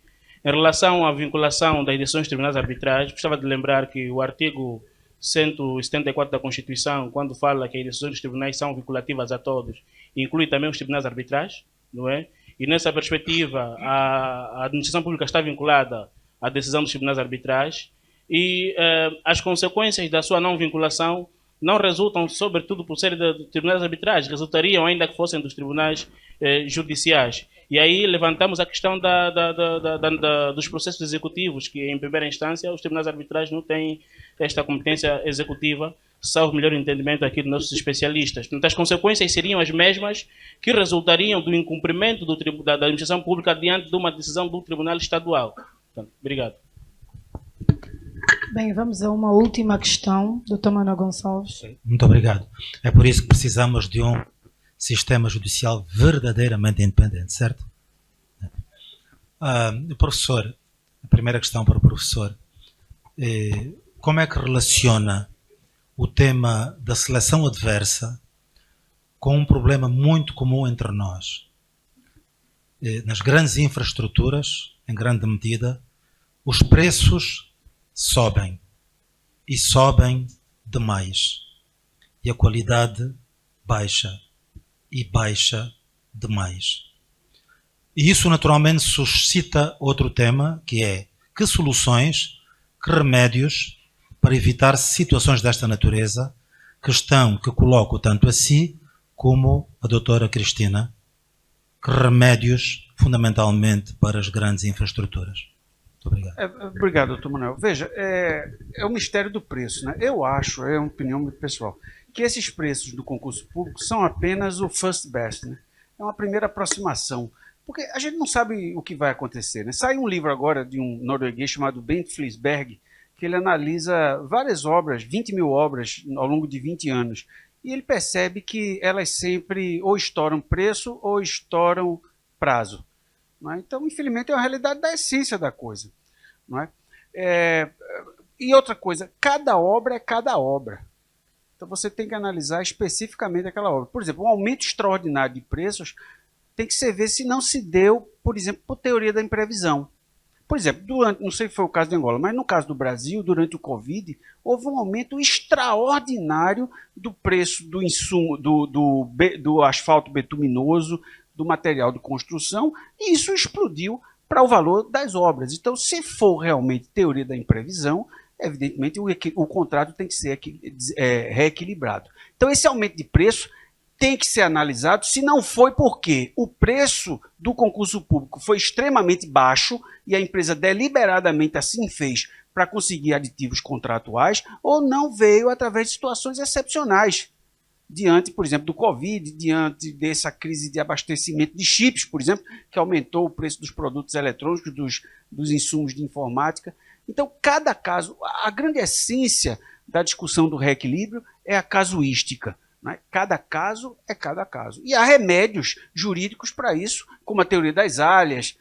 Em relação à vinculação das decisões dos tribunais arbitrais, gostava de lembrar que o artigo 174 da Constituição, quando fala que as decisões dos tribunais são vinculativas a todos, inclui também os tribunais arbitrais, não é? E nessa perspectiva, a administração pública está vinculada à decisão dos tribunais arbitrais e as consequências da sua não vinculação não resultam, sobretudo, por serem de tribunais arbitrais, resultariam ainda que fossem dos tribunais judiciais. E aí levantamos a questão dos processos executivos, que em primeira instância os tribunais arbitrais não têm esta competência executiva, salvo o melhor entendimento aqui dos nossos especialistas. Portanto, as consequências seriam as mesmas que resultariam do incumprimento da administração pública diante de uma decisão do tribunal estadual. Portanto, obrigado. Bem, vamos a uma última questão, Dr. Manuel Gonçalves. Muito obrigado. É por isso que precisamos de um sistema judicial verdadeiramente independente, certo? Professor, a primeira questão para o professor. Como é que relaciona o tema da seleção adversa com um problema muito comum entre nós? Nas grandes infraestruturas, em grande medida, os preços sobem e sobem demais e a qualidade baixa e baixa demais. E isso naturalmente suscita outro tema, que é que soluções, que remédios para evitar situações desta natureza, que coloco tanto a si como a doutora Cristina, que remédios fundamentalmente para as grandes infraestruturas. Obrigado. Obrigado, doutor Manuel. Veja, é o mistério do preço, né? Eu acho, é uma opinião muito pessoal, que esses preços do concurso público são apenas o first best, né? É uma primeira aproximação, porque a gente não sabe o que vai acontecer, né? Sai um livro agora de um norueguês chamado Bent Flisberg, que ele analisa várias obras, 20 mil obras ao longo de 20 anos, e ele percebe que elas sempre ou estouram preço ou estouram prazo. Então, infelizmente, é uma realidade da essência da coisa. Não é? E outra coisa, cada obra é cada obra. Então, você tem que analisar especificamente aquela obra. Por exemplo, um aumento extraordinário de preços tem que ser ver se não se deu, por exemplo, por teoria da imprevisão. Por exemplo, não sei se foi o caso de Angola, mas no caso do Brasil, durante o Covid, houve um aumento extraordinário do preço do insumo, do asfalto betuminoso, do material de construção, e isso explodiu para o valor das obras. Então, se for realmente teoria da imprevisão, evidentemente o contrato tem que ser reequilibrado. Então, esse aumento de preço tem que ser analisado, se não foi porque o preço do concurso público foi extremamente baixo e a empresa deliberadamente assim fez para conseguir aditivos contratuais, ou não veio através de situações excepcionais, diante, por exemplo, do Covid, diante dessa crise de abastecimento de chips, por exemplo, que aumentou o preço dos produtos eletrônicos, dos insumos de informática. Então, cada caso, a grande essência da discussão do reequilíbrio é a casuística. Né? Cada caso é cada caso. E há remédios jurídicos para isso, como a teoria das áreas,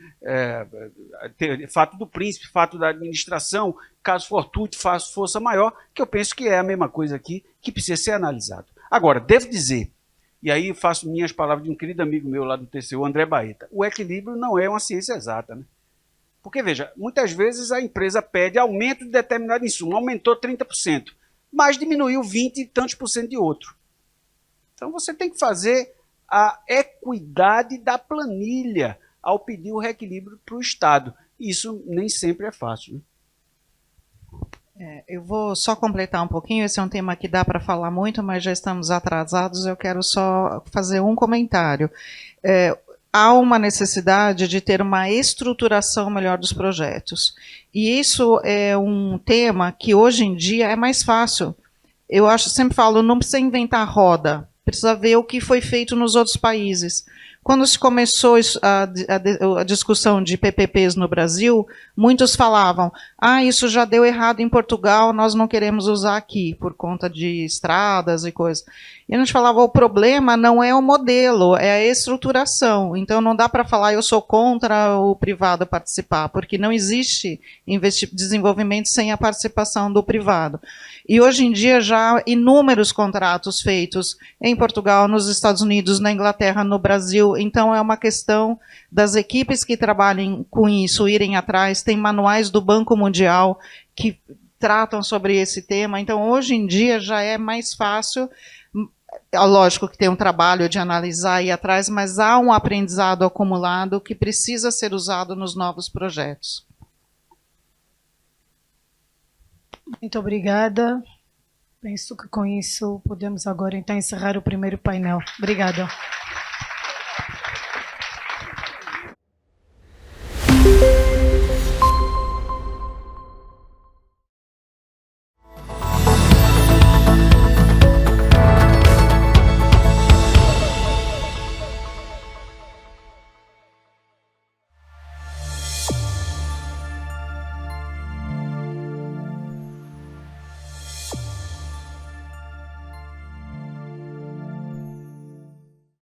fato do príncipe, fato da administração, caso fortuito, força maior, que eu penso que é a mesma coisa aqui, que precisa ser analisado. Agora, devo dizer, e aí faço minhas palavras de um querido amigo meu lá do TCU, André Baeta, o equilíbrio não é uma ciência exata, né? Porque, veja, muitas vezes a empresa pede aumento de determinado insumo, aumentou 30%, mas diminuiu 20 e tantos por cento de outro. Então você tem que fazer a equidade da planilha ao pedir o reequilíbrio para o Estado. E isso nem sempre é fácil, né? Eu vou só completar um pouquinho, esse é um tema que dá para falar muito, mas já estamos atrasados, eu quero só fazer um comentário. Há uma necessidade de ter uma estruturação melhor dos projetos, e isso é um tema que hoje em dia é mais fácil. Sempre falo, não precisa inventar roda, precisa ver o que foi feito nos outros países. Quando se começou a discussão de PPPs no Brasil, muitos falavam, isso já deu errado em Portugal, nós não queremos usar aqui, por conta de estradas e coisas. E a gente falava, o problema não é o modelo, é a estruturação. Então não dá para falar, eu sou contra o privado participar, porque não existe desenvolvimento sem a participação do privado. E hoje em dia já há inúmeros contratos feitos em Portugal, nos Estados Unidos, na Inglaterra, no Brasil. Então é uma questão das equipes que trabalhem com isso irem atrás. Tem manuais do Banco Mundial que tratam sobre esse tema. Então hoje em dia já é mais fácil. Lógico que tem um trabalho de analisar e ir atrás, mas há um aprendizado acumulado que precisa ser usado nos novos projetos. Muito obrigada. Penso que com isso podemos agora então encerrar o primeiro painel. Obrigada.